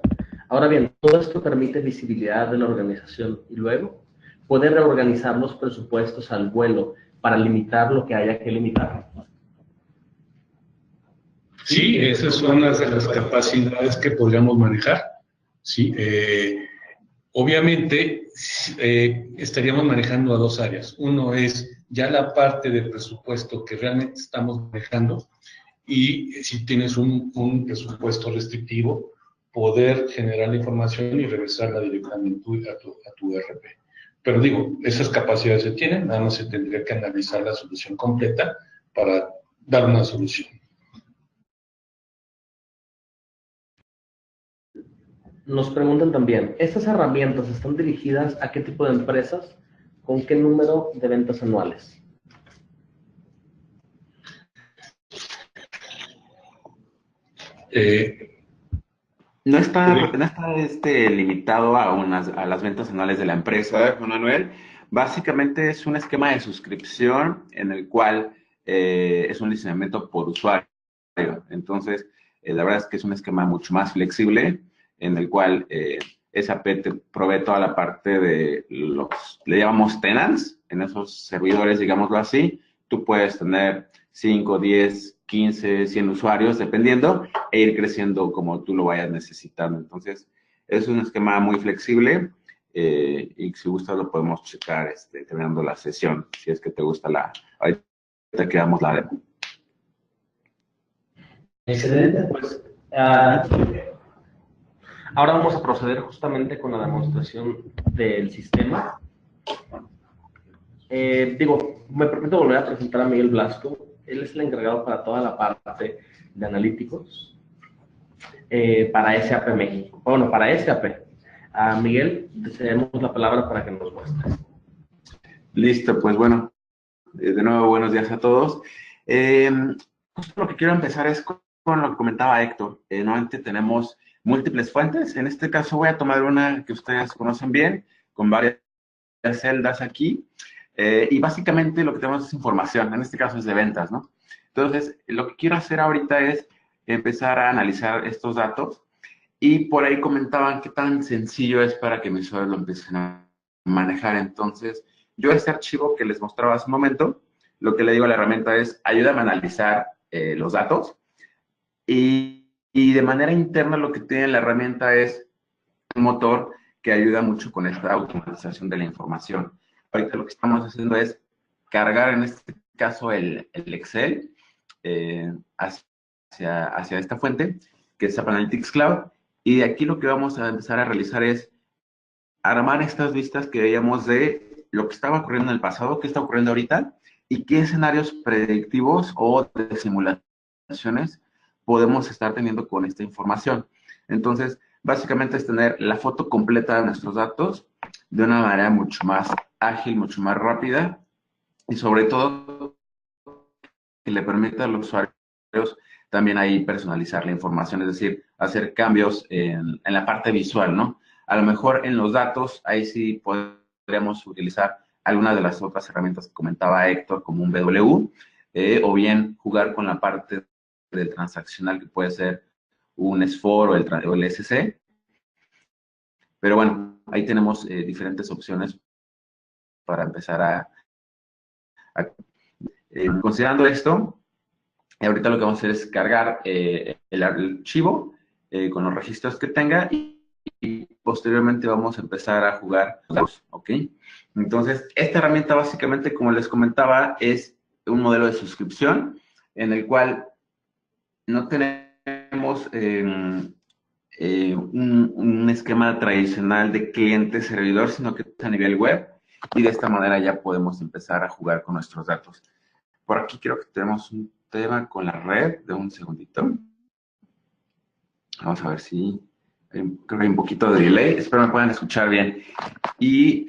ahora bien, todo esto permite visibilidad de la organización y luego puede reorganizar los presupuestos al vuelo para limitar lo que haya que limitar. Sí, esas son unas de las capacidades que podríamos manejar. Sí, obviamente estaríamos manejando a dos áreas. Uno es ya la parte de presupuesto que realmente estamos manejando, y si tienes un presupuesto restrictivo, poder generar la información y regresarla directamente a tu ERP. Pero digo, esas capacidades se tienen, nada más se tendría que analizar la solución completa para dar una solución. Nos preguntan también: ¿estas herramientas están dirigidas a qué tipo de empresas? ¿Con qué número de ventas anuales? No está limitado a las ventas anuales de la empresa, Juan Manuel. Básicamente es un esquema de suscripción en el cual es un licenciamiento por usuario. Entonces, la verdad es que es un esquema mucho más flexible, en el cual SAP te provee toda la parte de le llamamos tenants, en esos servidores, digámoslo así. Tú puedes tener 5, 10, 15, 100 usuarios, dependiendo, e ir creciendo como tú lo vayas necesitando. Entonces, es un esquema muy flexible, y si gustas lo podemos checar terminando la sesión, si es que te gusta ahorita que damos la demo. Excelente, pues Ahora vamos a proceder justamente con la demostración del sistema. Me permito volver a presentar a Miguel Blasco. Él es el encargado para toda la parte de analíticos para SAP México. Bueno, para SAP. A Miguel, te cedemos la palabra para que nos muestres. Listo, pues bueno, de nuevo buenos días a todos. Justo lo que quiero empezar es con lo que comentaba Héctor. Nuevamente tenemos múltiples fuentes. En este caso voy a tomar una que ustedes conocen bien, con varias celdas aquí. Y básicamente lo que tenemos es información, en este caso es de ventas, ¿no? Entonces, lo que quiero hacer ahorita es empezar a analizar estos datos y por ahí comentaban qué tan sencillo es para que mis usuarios lo empiecen a manejar. Entonces, yo este archivo que les mostraba hace un momento, lo que le digo a la herramienta es, ayúdame a analizar los datos y de manera interna lo que tiene la herramienta es un motor que ayuda mucho con esta automatización de la información. Ahorita lo que estamos haciendo es cargar, en este caso, el Excel hacia esta fuente, que es SAP Analytics Cloud, y de aquí lo que vamos a empezar a realizar es armar estas vistas que veíamos de lo que estaba ocurriendo en el pasado, qué está ocurriendo ahorita, y qué escenarios predictivos o de simulaciones podemos estar teniendo con esta información. Entonces, básicamente es tener la foto completa de nuestros datos de una manera mucho más ágil, mucho más rápida y sobre todo que le permita a los usuarios también ahí personalizar la información, es decir, hacer cambios en la parte visual, ¿no? A lo mejor en los datos, ahí sí podríamos utilizar alguna de las otras herramientas que comentaba Héctor, como un BW, o bien jugar con la parte del transaccional que puede ser un S4 o el SC. Pero bueno, ahí tenemos diferentes opciones para empezar considerando esto, ahorita lo que vamos a hacer es cargar el archivo con los registros que tenga y posteriormente vamos a empezar a jugar, ¿ok? Entonces, esta herramienta básicamente, como les comentaba, es un modelo de suscripción en el cual no tenemos un esquema tradicional de cliente-servidor, sino que es a nivel web y de esta manera ya podemos empezar a jugar con nuestros datos. Por aquí creo que tenemos un tema con la red, de un segundito. Vamos a ver si creo que hay un poquito de delay, espero me puedan escuchar bien. Y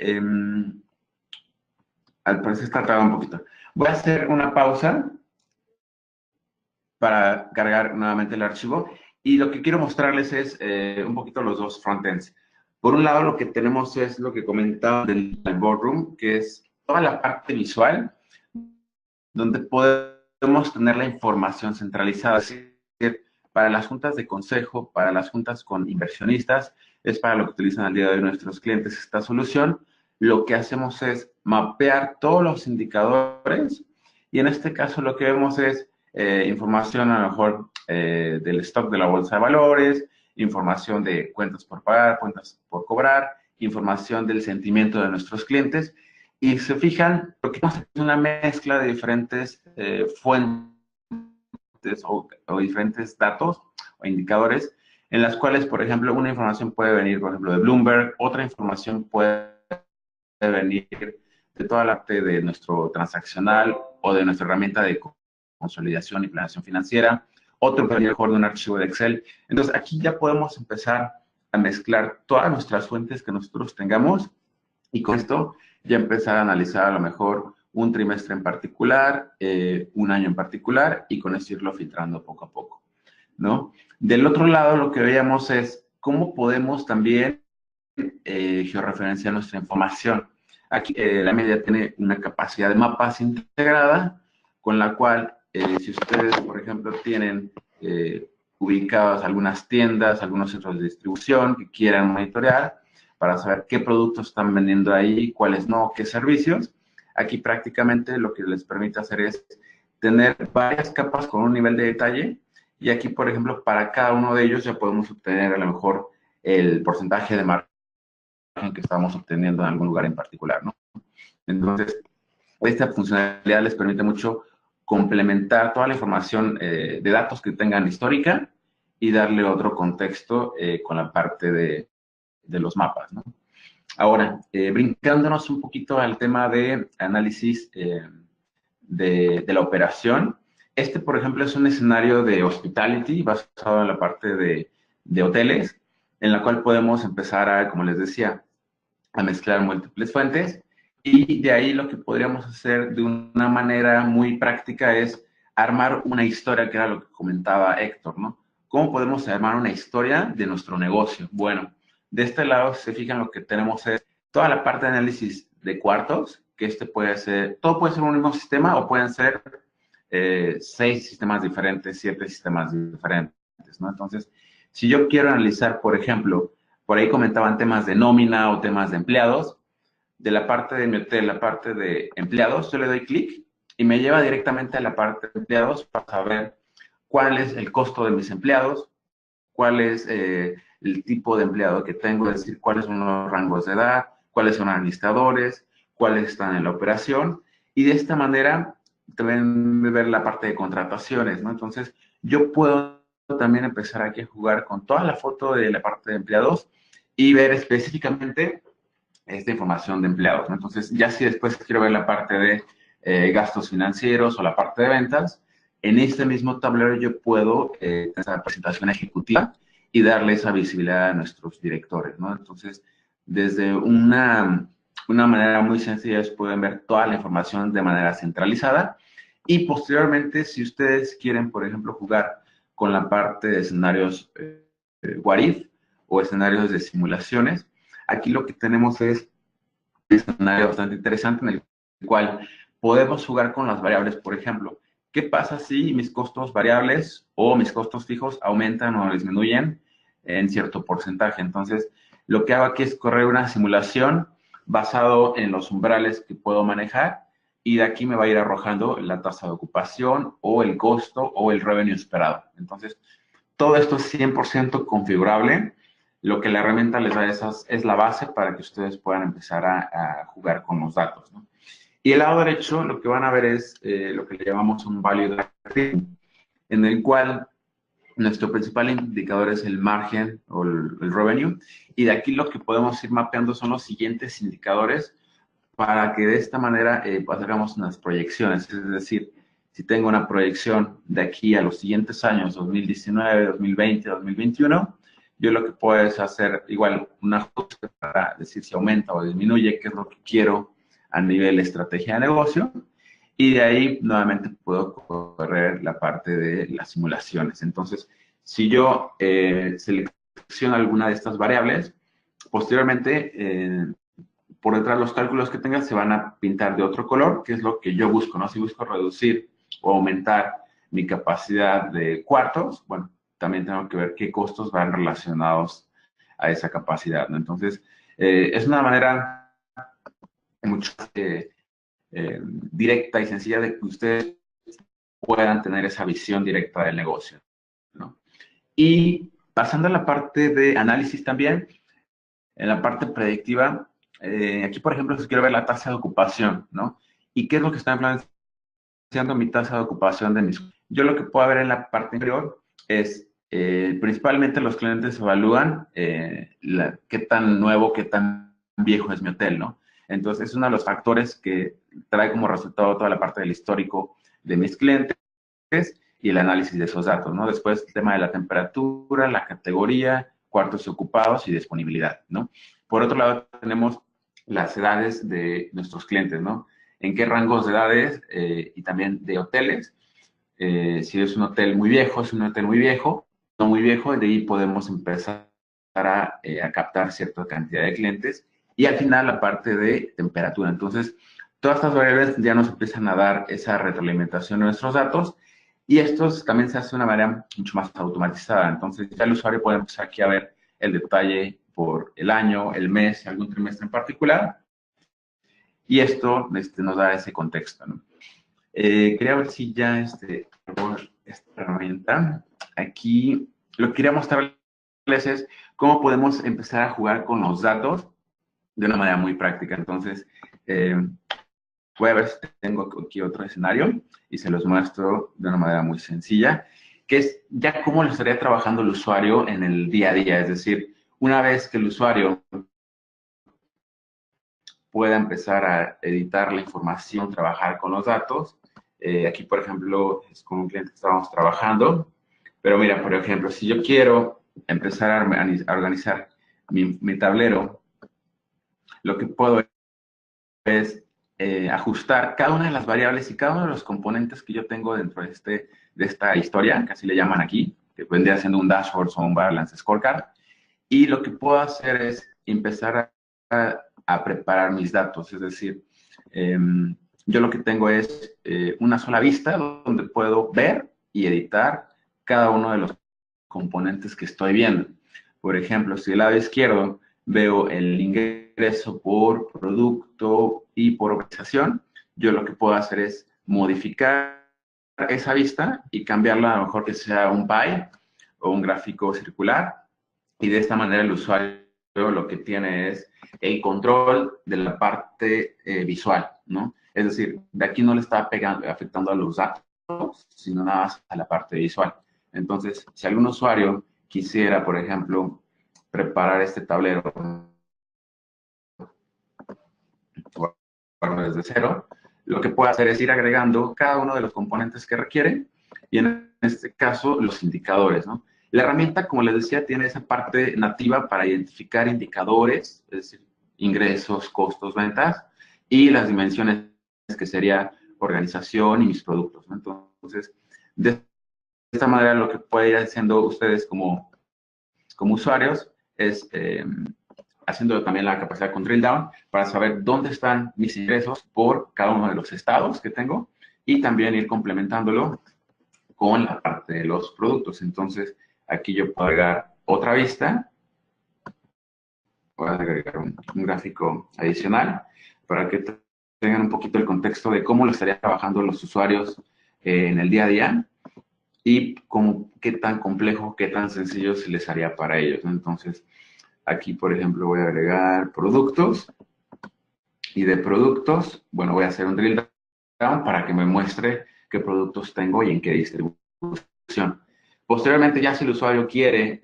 al parecer está trabado un poquito. Voy a hacer una pausa para cargar nuevamente el archivo y lo que quiero mostrarles es un poquito los dos frontends. Por un lado, lo que tenemos es lo que comentaba del Boardroom, que es toda la parte visual, donde podemos tener la información centralizada. Es decir, para las juntas de consejo, para las juntas con inversionistas, es para lo que utilizan al día de hoy nuestros clientes esta solución. Lo que hacemos es mapear todos los indicadores y en este caso lo que vemos es información a lo mejor del stock de la bolsa de valores, información de cuentas por pagar, cuentas por cobrar, información del sentimiento de nuestros clientes. Y se fijan, lo que es una mezcla de diferentes fuentes o diferentes datos o indicadores, en las cuales, por ejemplo, una información puede venir, por ejemplo, de Bloomberg, otra información puede venir de toda la parte de nuestro transaccional o de nuestra herramienta de consolidación y planeación financiera, otro puede venir mejor de un archivo de Excel. Entonces, aquí ya podemos empezar a mezclar todas nuestras fuentes que nosotros tengamos y con esto ya empezar a analizar a lo mejor un trimestre en particular, un año en particular, y con esto irlo filtrando poco a poco, ¿no? Del otro lado, lo que veíamos es cómo podemos también georreferenciar nuestra información. Aquí la media tiene una capacidad de mapas integrada, con la cual, si ustedes, por ejemplo, tienen ubicadas algunas tiendas, algunos centros de distribución que quieran monitorear, para saber qué productos están vendiendo ahí, cuáles no, qué servicios. Aquí prácticamente lo que les permite hacer es tener varias capas con un nivel de detalle y aquí, por ejemplo, para cada uno de ellos ya podemos obtener a lo mejor el porcentaje de margen que estamos obteniendo en algún lugar en particular, ¿no? Entonces, esta funcionalidad les permite mucho complementar toda la información de datos que tengan histórica y darle otro contexto con la parte de los mapas, ¿no? Ahora, brincándonos un poquito al tema de análisis de la operación, por ejemplo, es un escenario de hospitality basado en la parte de hoteles, en la cual podemos empezar a, como les decía, a mezclar múltiples fuentes, y de ahí lo que podríamos hacer de una manera muy práctica es armar una historia, que era lo que comentaba Héctor, ¿no? ¿Cómo podemos armar una historia de nuestro negocio? Bueno, de este lado, si se fijan, lo que tenemos es toda la parte de análisis de cuartos, que puede ser, todo puede ser un mismo sistema o pueden ser 6 sistemas diferentes, 7 sistemas diferentes, ¿no? Entonces, si yo quiero analizar, por ejemplo, por ahí comentaban temas de nómina o temas de empleados, de la parte de mi hotel, la parte de empleados, yo le doy clic y me lleva directamente a la parte de empleados para saber cuál es el costo de mis empleados, cuál es el tipo de empleado que tengo, es decir, cuáles son los rangos de edad, cuáles son administradores, cuáles están en la operación, y de esta manera también ver la parte de contrataciones, ¿no? Entonces, yo puedo también empezar aquí a jugar con toda la foto de la parte de empleados y ver específicamente esta información de empleados, ¿no? Entonces, ya si después quiero ver la parte de gastos financieros o la parte de ventas, en este mismo tablero yo puedo tener esa presentación ejecutiva y darle esa visibilidad a nuestros directores, ¿no? Entonces, desde una manera muy sencilla, pueden ver toda la información de manera centralizada, y posteriormente, si ustedes quieren, por ejemplo, jugar con la parte de escenarios what if o escenarios de simulaciones, aquí lo que tenemos es un escenario bastante interesante en el cual podemos jugar con las variables. Por ejemplo, ¿qué pasa si mis costos variables o mis costos fijos aumentan o disminuyen en cierto porcentaje? Entonces, lo que hago aquí es correr una simulación basado en los umbrales que puedo manejar, y de aquí me va a ir arrojando la tasa de ocupación o el costo o el revenue esperado. Entonces, todo esto es 100% configurable. Lo que la herramienta les da es la base para que ustedes puedan empezar a jugar con los datos, ¿no? Y el lado derecho, lo que van a ver es lo que le llamamos un value driven, en el cual nuestro principal indicador es el margen o el revenue, y de aquí lo que podemos ir mapeando son los siguientes indicadores para que de esta manera pues hagamos unas proyecciones. Es decir, si tengo una proyección de aquí a los siguientes años, 2019, 2020, 2021, yo lo que puedo es hacer igual un ajuste para decir si aumenta o disminuye, qué es lo que quiero a nivel estrategia de negocio, y de ahí nuevamente puedo correr la parte de las simulaciones. Entonces, si yo selecciono alguna de estas variables, posteriormente por detrás los cálculos que tenga se van a pintar de otro color, que es lo que yo busco, ¿no? Si busco reducir o aumentar mi capacidad de cuartos, bueno, también tengo que ver qué costos van relacionados a esa capacidad, ¿no? Entonces, es una manera mucho directa y sencilla de que ustedes puedan tener esa visión directa del negocio, ¿no? Y pasando a la parte de análisis también, en la parte predictiva, aquí, por ejemplo, si quiero ver la tasa de ocupación, ¿no? ¿Y qué es lo que está influenciando mi tasa de ocupación de mis? Yo lo que puedo ver en la parte inferior es, principalmente los clientes evalúan qué tan nuevo, qué tan viejo es mi hotel, ¿no? Entonces, es uno de los factores que trae como resultado toda la parte del histórico de mis clientes y el análisis de esos datos, ¿no? Después, el tema de la temperatura, la categoría, cuartos ocupados y disponibilidad, ¿no? Por otro lado, tenemos las edades de nuestros clientes, ¿no? En qué rangos de edades y también de hoteles. Si es un hotel muy viejo, es un hotel muy viejo, no muy viejo, de ahí podemos empezar a captar cierta cantidad de clientes. Y al final, la parte de temperatura. Entonces, todas estas variables ya nos empiezan a dar esa retroalimentación de nuestros datos, y estos también se hace de una manera mucho más automatizada. Entonces, ya el usuario puede empezar aquí a ver el detalle por el año, el mes, algún trimestre en particular, y esto nos da ese contexto, ¿no? Quería ver si ya esta herramienta, aquí lo que quería mostrarles es cómo podemos empezar a jugar con los datos de una manera muy práctica. Entonces, voy a ver si tengo aquí otro escenario y se los muestro de una manera muy sencilla. que es ya cómo lo estaría trabajando el usuario en el día a día. Es decir, una vez que el usuario pueda empezar a editar la información, trabajar con los datos. Aquí, por ejemplo, es con un cliente que estábamos trabajando. Pero mira, por ejemplo, si yo quiero empezar a organizar mi tablero, lo que puedo es ajustar cada una de las variables y cada uno de los componentes que yo tengo dentro de esta historia, que así le llaman aquí, que vendría siendo un dashboard o un balance scorecard. Y lo que puedo hacer es empezar a preparar mis datos. Es decir, yo lo que tengo es una sola vista donde puedo ver y editar cada uno de los componentes que estoy viendo. Por ejemplo, si del lado izquierdo veo el ingreso por producto y por organización, yo lo que puedo hacer es modificar esa vista y cambiarla a lo mejor que sea un pie o un gráfico circular, y de esta manera el usuario lo que tiene es el control de la parte visual, ¿no? Es decir, de aquí no le está afectando a los datos, sino nada más a la parte visual. Entonces, si algún usuario quisiera, por ejemplo, preparar este tablero desde cero, lo que puede hacer es ir agregando cada uno de los componentes que requiere, y en este caso los indicadores, ¿no? La herramienta, como les decía, tiene esa parte nativa para identificar indicadores, es decir, ingresos, costos, ventas, y las dimensiones que sería organización y mis productos, ¿no? Entonces, de esta manera lo que pueden ir haciendo ustedes como usuarios es haciendo también la capacidad con drill down para saber dónde están mis ingresos por cada uno de los estados que tengo, y también ir complementándolo con la parte de los productos. Entonces, aquí yo puedo agregar otra vista, voy a agregar un gráfico adicional para que tengan un poquito el contexto de cómo lo estarían trabajando los usuarios en el día a día, y qué tan complejo, qué tan sencillo se les haría para ellos, ¿no? Entonces, aquí, por ejemplo, voy a agregar productos, y de productos, bueno, voy a hacer un drill down para que me muestre qué productos tengo y en qué distribución. Posteriormente, ya si el usuario quiere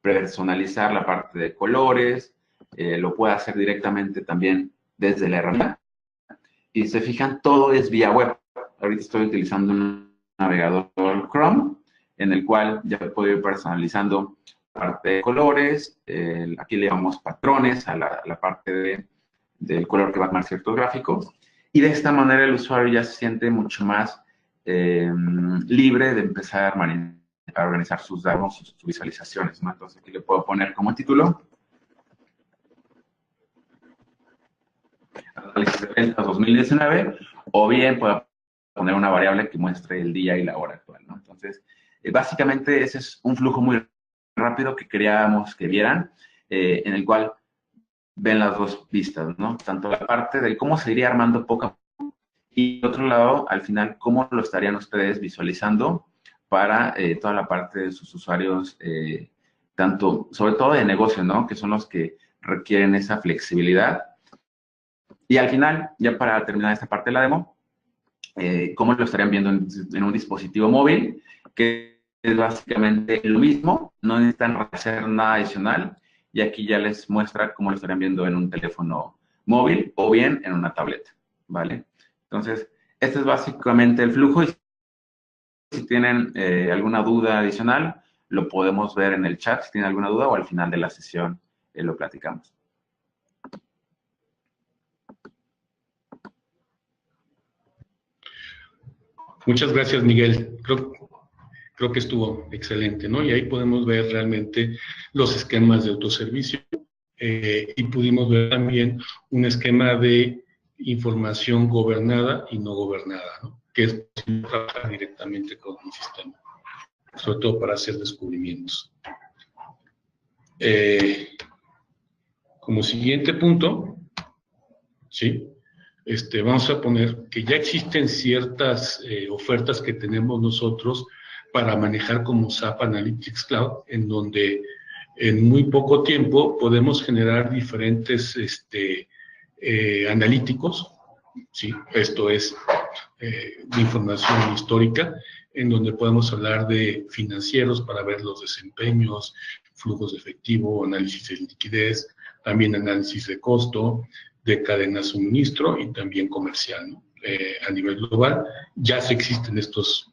personalizar la parte de colores, lo puede hacer directamente también desde la herramienta. Y se fijan, todo es vía web. Ahorita estoy utilizando un navegador Chrome, en el cual ya puedo ir personalizando la parte de colores. Aquí le llamamos patrones a la parte del color que va a armar ciertos gráficos. Y de esta manera el usuario ya se siente mucho más libre de empezar a organizar sus datos, sus visualizaciones, ¿no? Entonces aquí le puedo poner como título análisis de ventas 2019, o bien puedo poner una variable que muestre el día y la hora actual, ¿no? Entonces, básicamente ese es un flujo muy rápido que queríamos que vieran, en el cual ven las dos vistas, ¿no? Tanto la parte de cómo se iría armando poco a poco, y por otro lado, al final, cómo lo estarían ustedes visualizando para toda la parte de sus usuarios, tanto, sobre todo de negocio, ¿no? Que son los que requieren esa flexibilidad. Y al final, ya para terminar esta parte de la demo, cómo lo estarían viendo en un dispositivo móvil, que es básicamente lo mismo, no necesitan hacer nada adicional, y aquí ya les muestra cómo lo estarían viendo en un teléfono móvil o bien en una tableta, ¿vale? Entonces, este es básicamente el flujo, y si tienen alguna duda adicional, lo podemos ver en el chat si tienen alguna duda, o al final de la sesión lo platicamos. Muchas gracias, Miguel. Creo que estuvo excelente, ¿no? Y ahí podemos ver realmente los esquemas de autoservicio, y pudimos ver también un esquema de información gobernada y no gobernada, ¿no? Que es posible trabajar directamente con un sistema, sobre todo para hacer descubrimientos. Como siguiente punto, ¿sí? Vamos a poner que ya existen ciertas ofertas que tenemos nosotros para manejar como SAP Analytics Cloud, en donde en muy poco tiempo podemos generar diferentes analíticos, ¿sí? Esto es de información histórica, en donde podemos hablar de financieros para ver los desempeños, flujos de efectivo, análisis de liquidez, también análisis de costo, de cadena de suministro y también comercial, ¿no? A nivel global ya se existen estos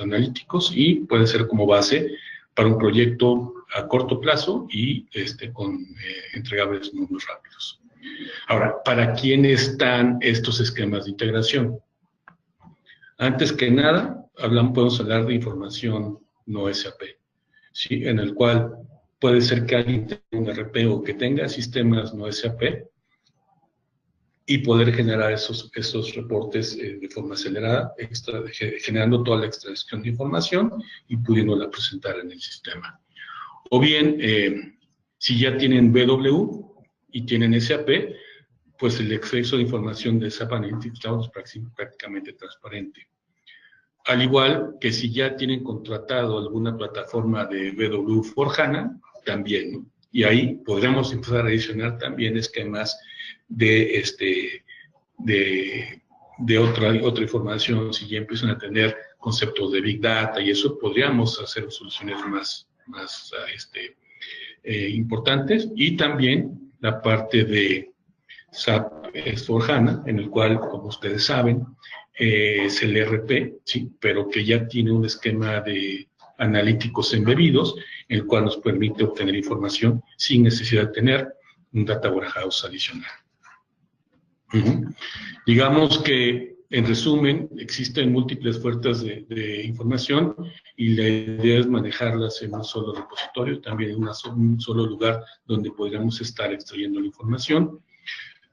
analíticos y puede ser como base para un proyecto a corto plazo y con entregables muy rápidos. Ahora, ¿para quién están estos esquemas de integración? Antes que nada, podemos hablar de información no SAP, ¿sí? En el cual puede ser que alguien tenga un RP o que tenga sistemas no SAP y poder generar esos reportes de forma acelerada, generando toda la extracción de información y pudiéndola presentar en el sistema. O bien, si ya tienen BW y tienen SAP, pues el acceso de información de SAP Analytics Cloud es prácticamente transparente. Al igual que si ya tienen contratado alguna plataforma de BW for HANA, también, ¿no? Y ahí podremos empezar a adicionar también esquemas de otra información. Si ya empiezan a tener conceptos de Big Data y eso, podríamos hacer soluciones más importantes. Y también la parte de SAP S/4HANA, en el cual, como ustedes saben, es el ERP, sí, pero que ya tiene un esquema de analíticos embebidos, el cual nos permite obtener información sin necesidad de tener un data warehouse adicional. Digamos que, en resumen, existen múltiples fuentes de información y la idea es manejarlas en un solo repositorio, también en un solo lugar donde podríamos estar extrayendo la información.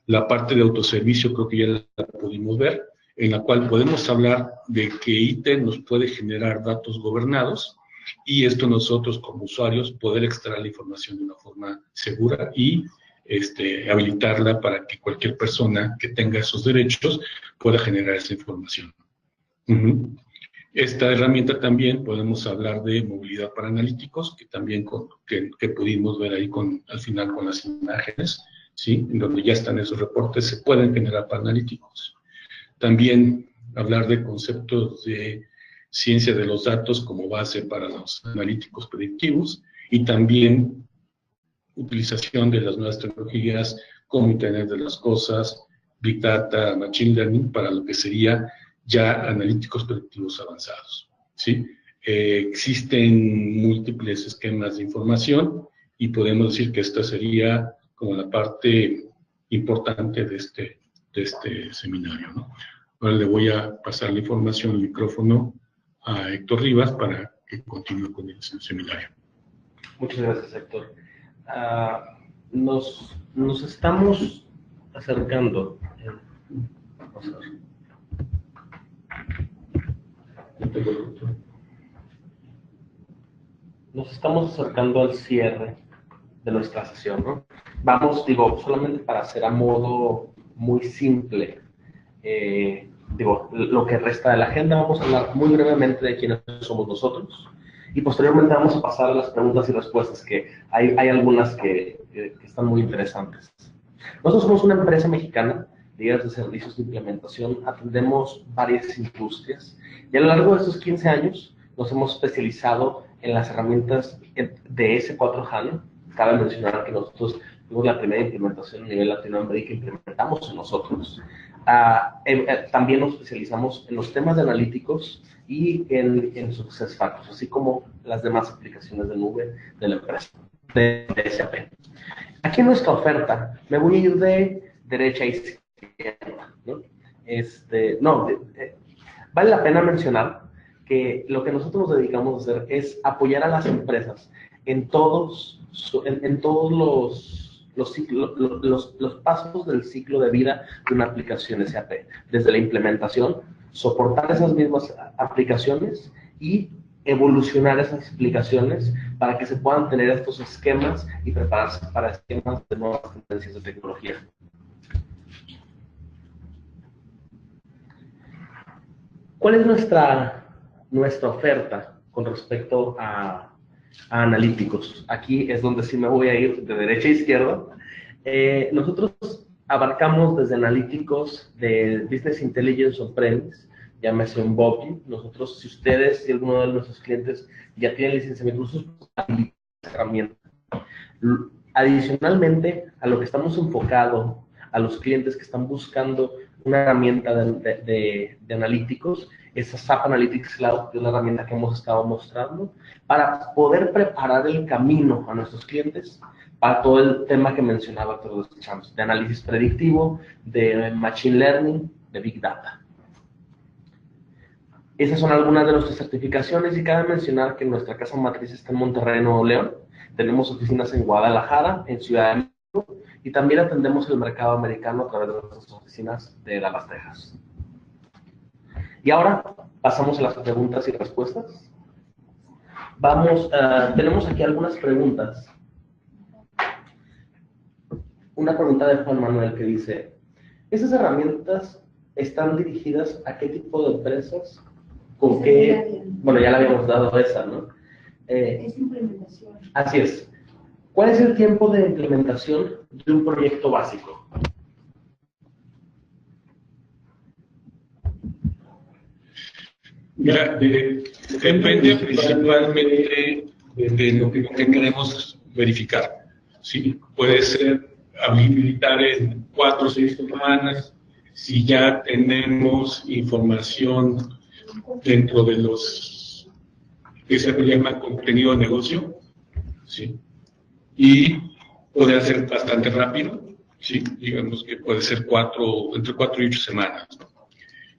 La parte de autoservicio creo que ya la pudimos ver, en la cual podemos hablar de que IT nos puede generar datos gobernados y esto nosotros como usuarios poder extraer la información de una forma segura y habilitarla para que cualquier persona que tenga esos derechos pueda generar esa información. Esta herramienta también podemos hablar de movilidad para analíticos, que también que pudimos ver ahí al final con las imágenes, ¿sí? En donde ya están esos reportes, se pueden generar para analíticos. También hablar de conceptos de ciencia de los datos como base para los analíticos predictivos y también utilización de las nuevas tecnologías como Internet de las Cosas, Big Data, Machine Learning, para lo que sería ya analíticos predictivos avanzados, ¿sí? Existen múltiples esquemas de información y podemos decir que esta sería como la parte importante de este seminario, ¿no? Ahora le voy a pasar la información, el micrófono a Héctor Rivas para que continúe con el seminario. Muchas gracias, Héctor. Nos estamos acercando. Vamos a ver. Nos estamos acercando al cierre de nuestra sesión, ¿no? Vamos, solamente para hacer a modo muy simple, lo que resta de la agenda, vamos a hablar muy brevemente de quiénes somos nosotros y posteriormente vamos a pasar a las preguntas y respuestas, que hay algunas que están muy interesantes. Nosotros somos una empresa mexicana, líderes de servicios de implementación, atendemos varias industrias y a lo largo de estos 15 años nos hemos especializado en las herramientas de S/4 HANA. Cabe mencionar que nosotros fuimos la primera implementación a nivel Latinoamérica que implementamos nosotros. También nos especializamos en los temas de analíticos y en SuccessFactors, así como las demás aplicaciones de nube de la empresa, de SAP. Aquí en nuestra oferta, me voy a ir de derecha a izquierda, ¿no? Vale la pena mencionar que lo que nosotros nos dedicamos a hacer es apoyar a las empresas en todos los pasos del ciclo de vida de una aplicación SAP, desde la implementación, soportar esas mismas aplicaciones y evolucionar esas aplicaciones para que se puedan tener estos esquemas y prepararse para esquemas de nuevas tendencias de tecnología. ¿Cuál es nuestra oferta con respecto a analíticos? Aquí es donde sí me voy a ir de derecha a izquierda. Nosotros abarcamos desde analíticos de Business Intelligence On-Premise, llámese un BOPI. Nosotros, si ustedes, si alguno de nuestros clientes ya tienen licenciamiento, nosotros habilitamos esa herramienta. Adicionalmente, a lo que estamos enfocados, a los clientes que están buscando una herramienta de analíticos, esa SAP Analytics Cloud, que es la herramienta que hemos estado mostrando, para poder preparar el camino a nuestros clientes para todo el tema que mencionaba todos los champs, de análisis predictivo, de machine learning, de big data. Esas son algunas de nuestras certificaciones y cabe mencionar que nuestra casa matriz está en Monterrey, Nuevo León. Tenemos oficinas en Guadalajara, en Ciudad de México, y también atendemos el mercado americano a través de nuestras oficinas de Dallas, Texas. Y ahora pasamos a las preguntas y respuestas. Tenemos aquí algunas preguntas. Una pregunta de Juan Manuel que dice, ¿esas herramientas están dirigidas a qué tipo de empresas? ¿Con qué? Bueno, ya le habíamos dado esa, ¿no? Es implementación. Así es. ¿Cuál es el tiempo de implementación de un proyecto básico? Mira, depende principalmente de lo que queremos verificar. ¿Sí? Puede ser habilitar en 4 o 6 semanas si ya tenemos información dentro de los que se llama contenido de negocio, ¿sí? Y puede ser bastante rápido, ¿sí? Digamos que puede ser entre 4 y 8 semanas.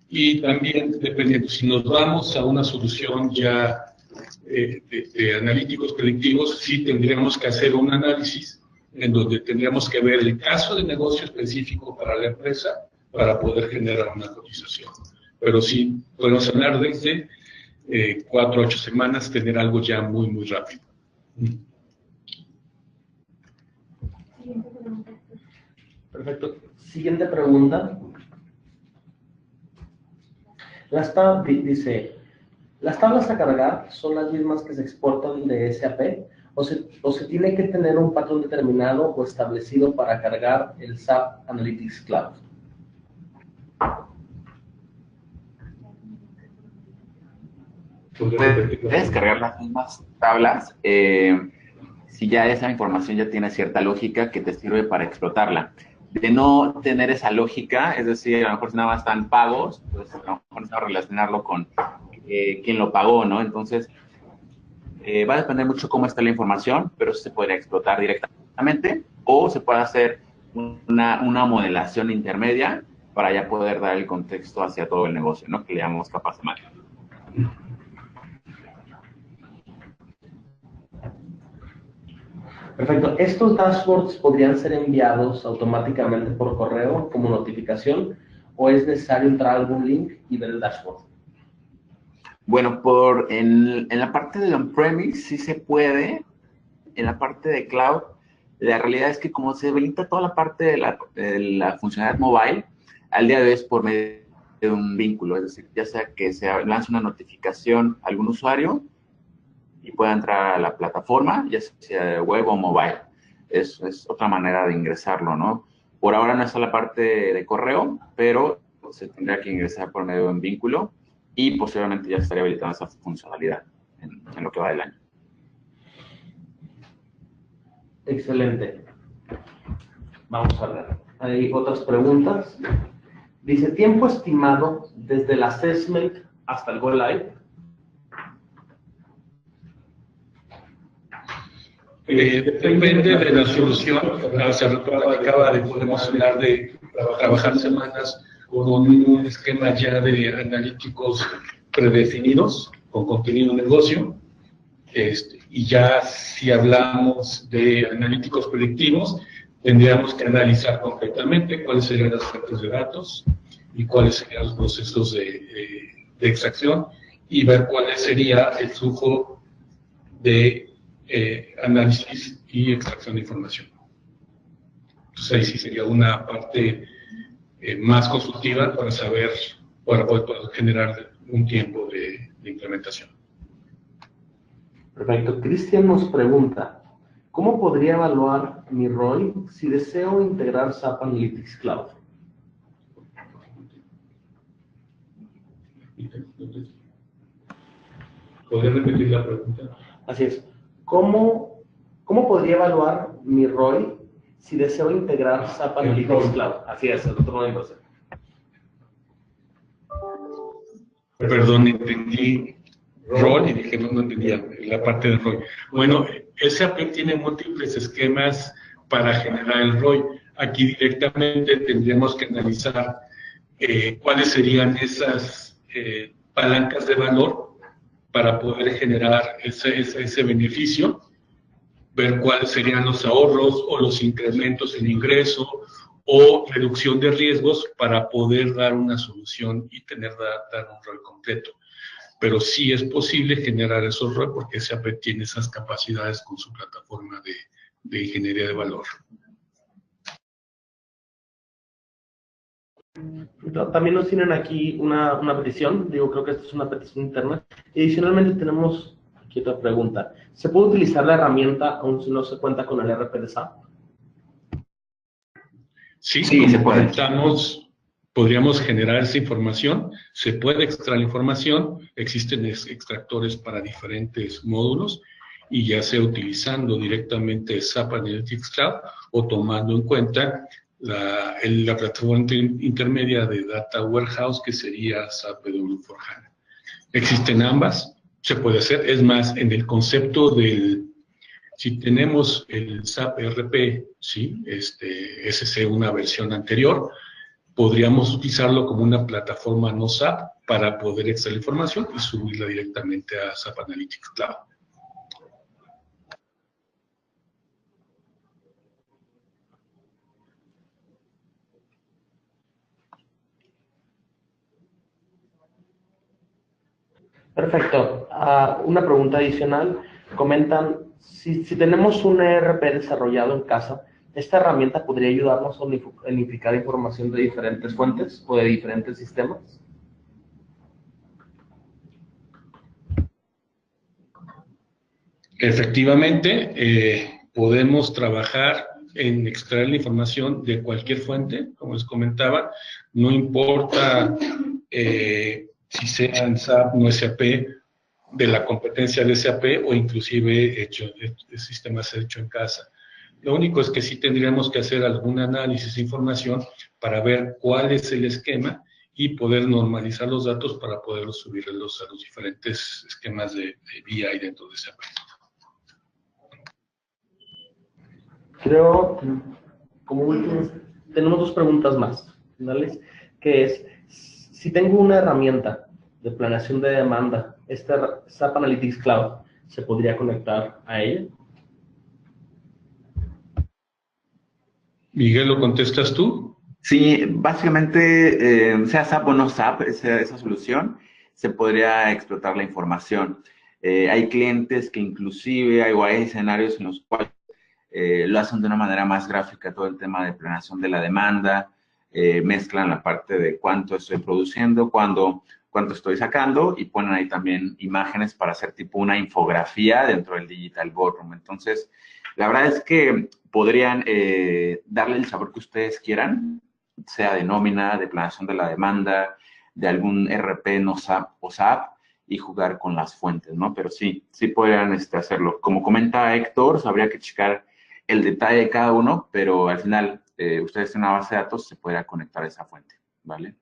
Y también, dependiendo, si nos vamos a una solución ya de analíticos predictivos, sí tendríamos que hacer un análisis en donde tendríamos que ver el caso de negocio específico para la empresa para poder generar una cotización. Pero sí podemos hablar desde 4 a 8 semanas, tener algo ya muy, muy rápido. Perfecto. Siguiente pregunta. Dice, ¿las tablas a cargar son las mismas que se exportan de SAP o se tiene que tener un patrón determinado o establecido para cargar el SAP Analytics Cloud? Puedes descargar las mismas tablas si ya esa información ya tiene cierta lógica que te sirve para explotarla. De no tener esa lógica, es decir, a lo mejor si nada más están pagos, pues a lo mejor necesitamos relacionarlo con quién lo pagó, ¿no? Entonces, va a depender mucho cómo está la información, pero eso se podría explotar directamente o se puede hacer una modelación intermedia para ya poder dar el contexto hacia todo el negocio, ¿no? Que le llamamos capas de máquina. Perfecto. ¿Estos dashboards podrían ser enviados automáticamente por correo como notificación o es necesario entrar a algún link y ver el dashboard? Bueno, en la parte de on-premise sí se puede. En la parte de cloud, la realidad es que como se habilita toda la parte de la funcionalidad mobile, al día de hoy es por medio de un vínculo, es decir, ya sea que se lance una notificación a algún usuario y pueda entrar a la plataforma, ya sea web o mobile. Es otra manera de ingresarlo, ¿no? Por ahora no está la parte de correo, pero se tendría que ingresar por medio de un vínculo y posteriormente ya estaría habilitando esa funcionalidad en lo que va del año. Excelente. Vamos a ver. Hay otras preguntas. Dice, ¿tiempo estimado desde el assessment hasta el go live? Depende de la solución. Se acaba de podemos hablar de trabajar semanas con un esquema ya de analíticos predefinidos, con contenido de negocio. Y ya si hablamos de analíticos predictivos, tendríamos que analizar completamente cuáles serían las fuentes de datos y cuáles serían los procesos de extracción y ver cuál sería el flujo de análisis y extracción de información. Entonces ahí sí sería una parte más consultiva para poder generar un tiempo de implementación. Perfecto. Cristian nos pregunta, ¿cómo podría evaluar mi ROI si deseo integrar SAP Analytics Cloud? ¿Podría repetir la pregunta? Así es. ¿Cómo podría evaluar mi ROI si deseo integrar SAP El Analytics ROI. Cloud? Así es, el retorno de inversión. Perdón, entendí rol y dije, no entendía la parte del ROI. Bueno, SAP tiene múltiples esquemas para generar el ROI. Aquí directamente tendríamos que analizar cuáles serían esas palancas de valor para poder generar ese beneficio, ver cuáles serían los ahorros o los incrementos en ingreso o reducción de riesgos para poder dar una solución y dar un rol completo. Pero sí es posible generar esos ROI porque SAP tiene esas capacidades con su plataforma de ingeniería de valor. También nos tienen aquí una petición, digo, creo que esta es una petición interna. Y adicionalmente tenemos aquí otra pregunta. ¿Se puede utilizar la herramienta aun si no se cuenta con el RP de SAP? Sí, Sí, se puede. Podríamos generar esa información, se puede extraer la información, existen extractores para diferentes módulos y ya sea utilizando directamente SAP Analytics Cloud o tomando en cuenta la plataforma intermedia de Data Warehouse que sería SAP BW4HANA. Existen ambas, se puede hacer, es más, en el concepto si tenemos el SAP ERP, ¿sí? SC, una versión anterior, podríamos utilizarlo como una plataforma no SAP para poder extraer información y subirla directamente a SAP Analytics Cloud. Perfecto. Una pregunta adicional. Comentan, si tenemos un ERP desarrollado en casa, ¿esta herramienta podría ayudarnos a unificar información de diferentes fuentes o de diferentes sistemas? Efectivamente, podemos trabajar en extraer la información de cualquier fuente, como les comentaba, no importa si sea en SAP, no SAP, de la competencia de SAP o inclusive sistemas hechos en casa. Lo único es que sí tendríamos que hacer algún análisis de información para ver cuál es el esquema y poder normalizar los datos para poderlos subir a los diferentes esquemas de BI dentro de SAP. Creo, como último, tenemos dos preguntas más, ¿vale? Que es, si tengo una herramienta de planeación de demanda, ¿esta SAP Analytics Cloud se podría conectar a ella? Miguel, ¿lo contestas tú? Sí, básicamente, sea SAP o no SAP, esa solución, se podría explotar la información. Hay clientes que inclusive hay escenarios en los cuales lo hacen de una manera más gráfica, todo el tema de planeación de la demanda, mezclan la parte de cuánto estoy produciendo, cuánto estoy sacando y ponen ahí también imágenes para hacer tipo una infografía dentro del Digital Boardroom. Entonces, la verdad es que podrían darle el sabor que ustedes quieran, sea de nómina, de planeación de la demanda, de algún RP no SAP o SAP, y jugar con las fuentes, ¿no? Pero sí podrían hacerlo. Como comenta Héctor, habría que checar el detalle de cada uno, pero al final, ustedes tienen una base de datos, se podría conectar a esa fuente, ¿vale?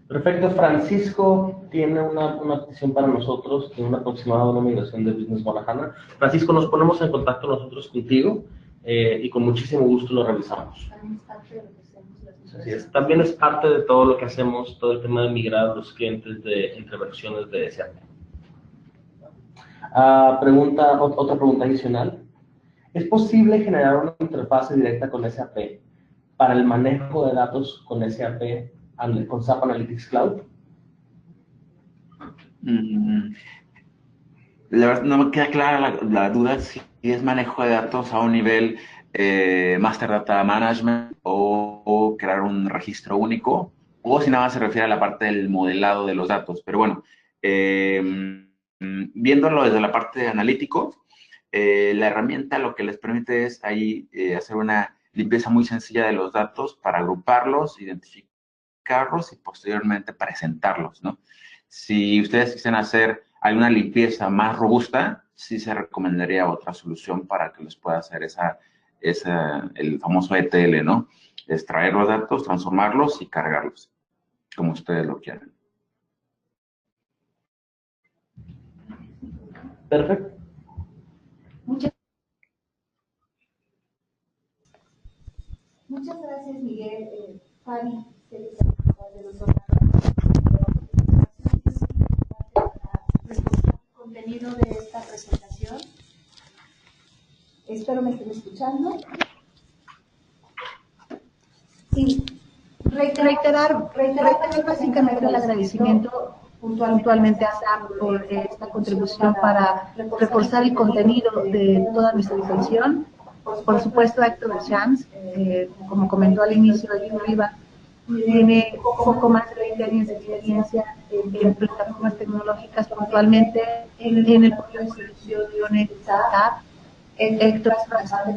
Perfecto. Francisco tiene una petición para nosotros, tiene una aproximada de una migración de Business Guadalajara. Francisco, nos ponemos en contacto nosotros contigo y con muchísimo gusto lo revisamos. Así es. También es parte de todo lo que hacemos, todo el tema de migrar a los clientes entre versiones de SAP. Otra pregunta adicional. ¿Es posible generar una interfaz directa con SAP para el manejo de datos con SAP, con SAP Analytics Cloud? La verdad no me queda clara la duda si es manejo de datos a un nivel Master Data Management o crear un registro único, o si nada más se refiere a la parte del modelado de los datos. Pero bueno, viéndolo desde la parte de analítico, la herramienta lo que les permite es ahí hacer una limpieza muy sencilla de los datos para agruparlos, identificar carros y posteriormente presentarlos, ¿no? Si ustedes quisieran hacer alguna limpieza más robusta, sí se recomendaría otra solución para que les pueda hacer el famoso ETL, ¿no? Extraer los datos, transformarlos y cargarlos, como ustedes lo quieran. Perfecto. Muchas gracias, Miguel. Fabi, el contenido de esta presentación. Espero me estén escuchando. Y reiterar básicamente el agradecimiento puntualmente a SAP por esta contribución para reforzar el contenido de toda nuestra difusión. Por supuesto, a Héctor Deschamps, como comentó al inicio, Riva tiene un poco más de 20 años de experiencia en plataformas tecnológicas, puntualmente en el portfolio de soluciones de SAP. Héctor es bastante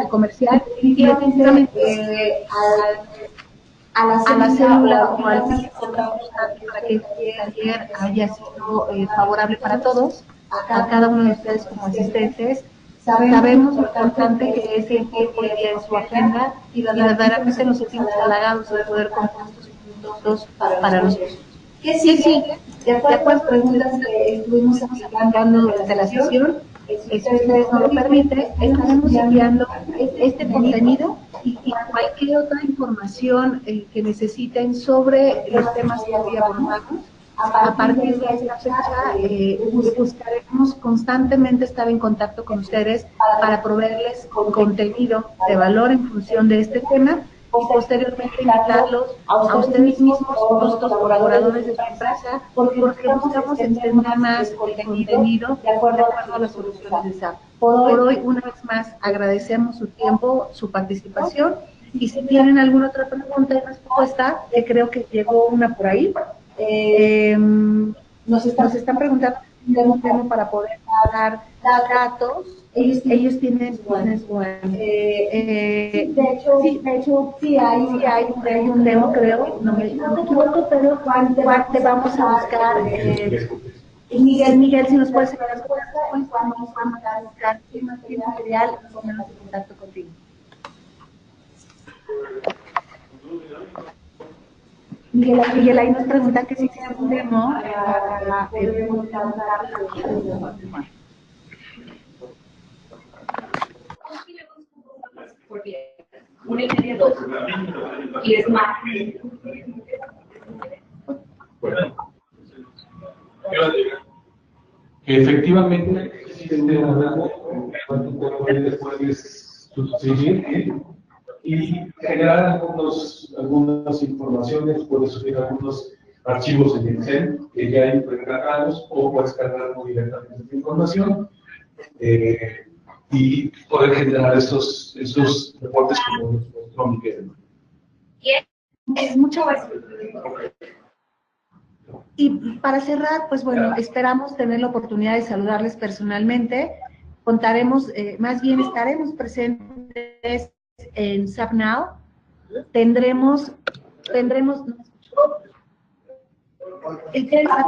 comercial y definitivamente a la célula o al físico para que este taller haya sido favorable para todos, a cada uno de ustedes como asistentes. Sabemos lo importante que es el tiempo y día en su agenda y verdaderamente nos sentimos halagados de poder compartir estos minutos para nosotros. ¿Qué sigue? De acuerdo a las preguntas que estuvimos aplicando durante la sesión, si ustedes nos lo permiten, estaremos enviando este contenido y cualquier otra información que necesiten sobre los temas que hoy abordamos. A partir de esta fecha, buscaremos constantemente estar en contacto con ustedes para proveerles contenido de valor en función de este tema y posteriormente invitarlos a ustedes mismos, nuestros colaboradores de su empresa, porque buscamos extender más el contenido de acuerdo a las soluciones de SAP. Por hoy, una vez más, agradecemos su tiempo, su participación, y si tienen alguna otra pregunta y respuesta, que creo que llegó una por ahí, nos están preguntando un tema para poder dar datos. Ellos tienen business one. De hecho, sí hay un demo, creo, no me equivoco, pero te vamos a buscar. Miguel, si nos puedes hacer las cosas, pues vamos a buscar qué material, nos ponemos en contacto contigo. Miguel, ahí nos pregunta que si tiene un demo para una y media, 2. Y es más. Efectivamente, existe una puedes subir y generar algunas informaciones, puedes subir algunos archivos en Excel que ya hay precargados, o puedes cargar directamente tu información y poder generar estos reportes como los mostró Miguel. Muchas gracias. Y para cerrar, pues bueno, esperamos tener la oportunidad de saludarles personalmente. Contaremos, más bien estaremos presentes en SAP Now. Tendremos para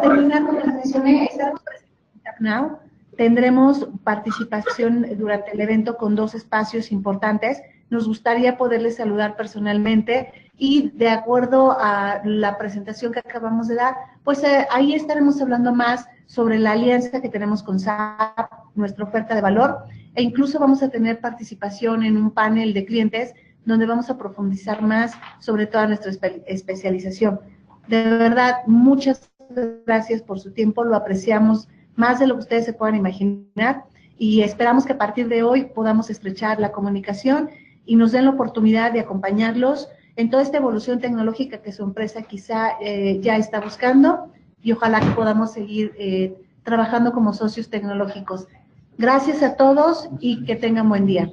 terminar con la sesión, estaremos presentes en SAP Now. Tendremos participación durante el evento con 2 espacios importantes. Nos gustaría poderles saludar personalmente y de acuerdo a la presentación que acabamos de dar, pues ahí estaremos hablando más sobre la alianza que tenemos con SAP, nuestra oferta de valor, e incluso vamos a tener participación en un panel de clientes donde vamos a profundizar más sobre toda nuestra especialización. De verdad, muchas gracias por su tiempo, lo apreciamos más de lo que ustedes se puedan imaginar y esperamos que a partir de hoy podamos estrechar la comunicación y nos den la oportunidad de acompañarlos en toda esta evolución tecnológica que su empresa quizá ya está buscando y ojalá que podamos seguir trabajando como socios tecnológicos. Gracias a todos y que tengan buen día.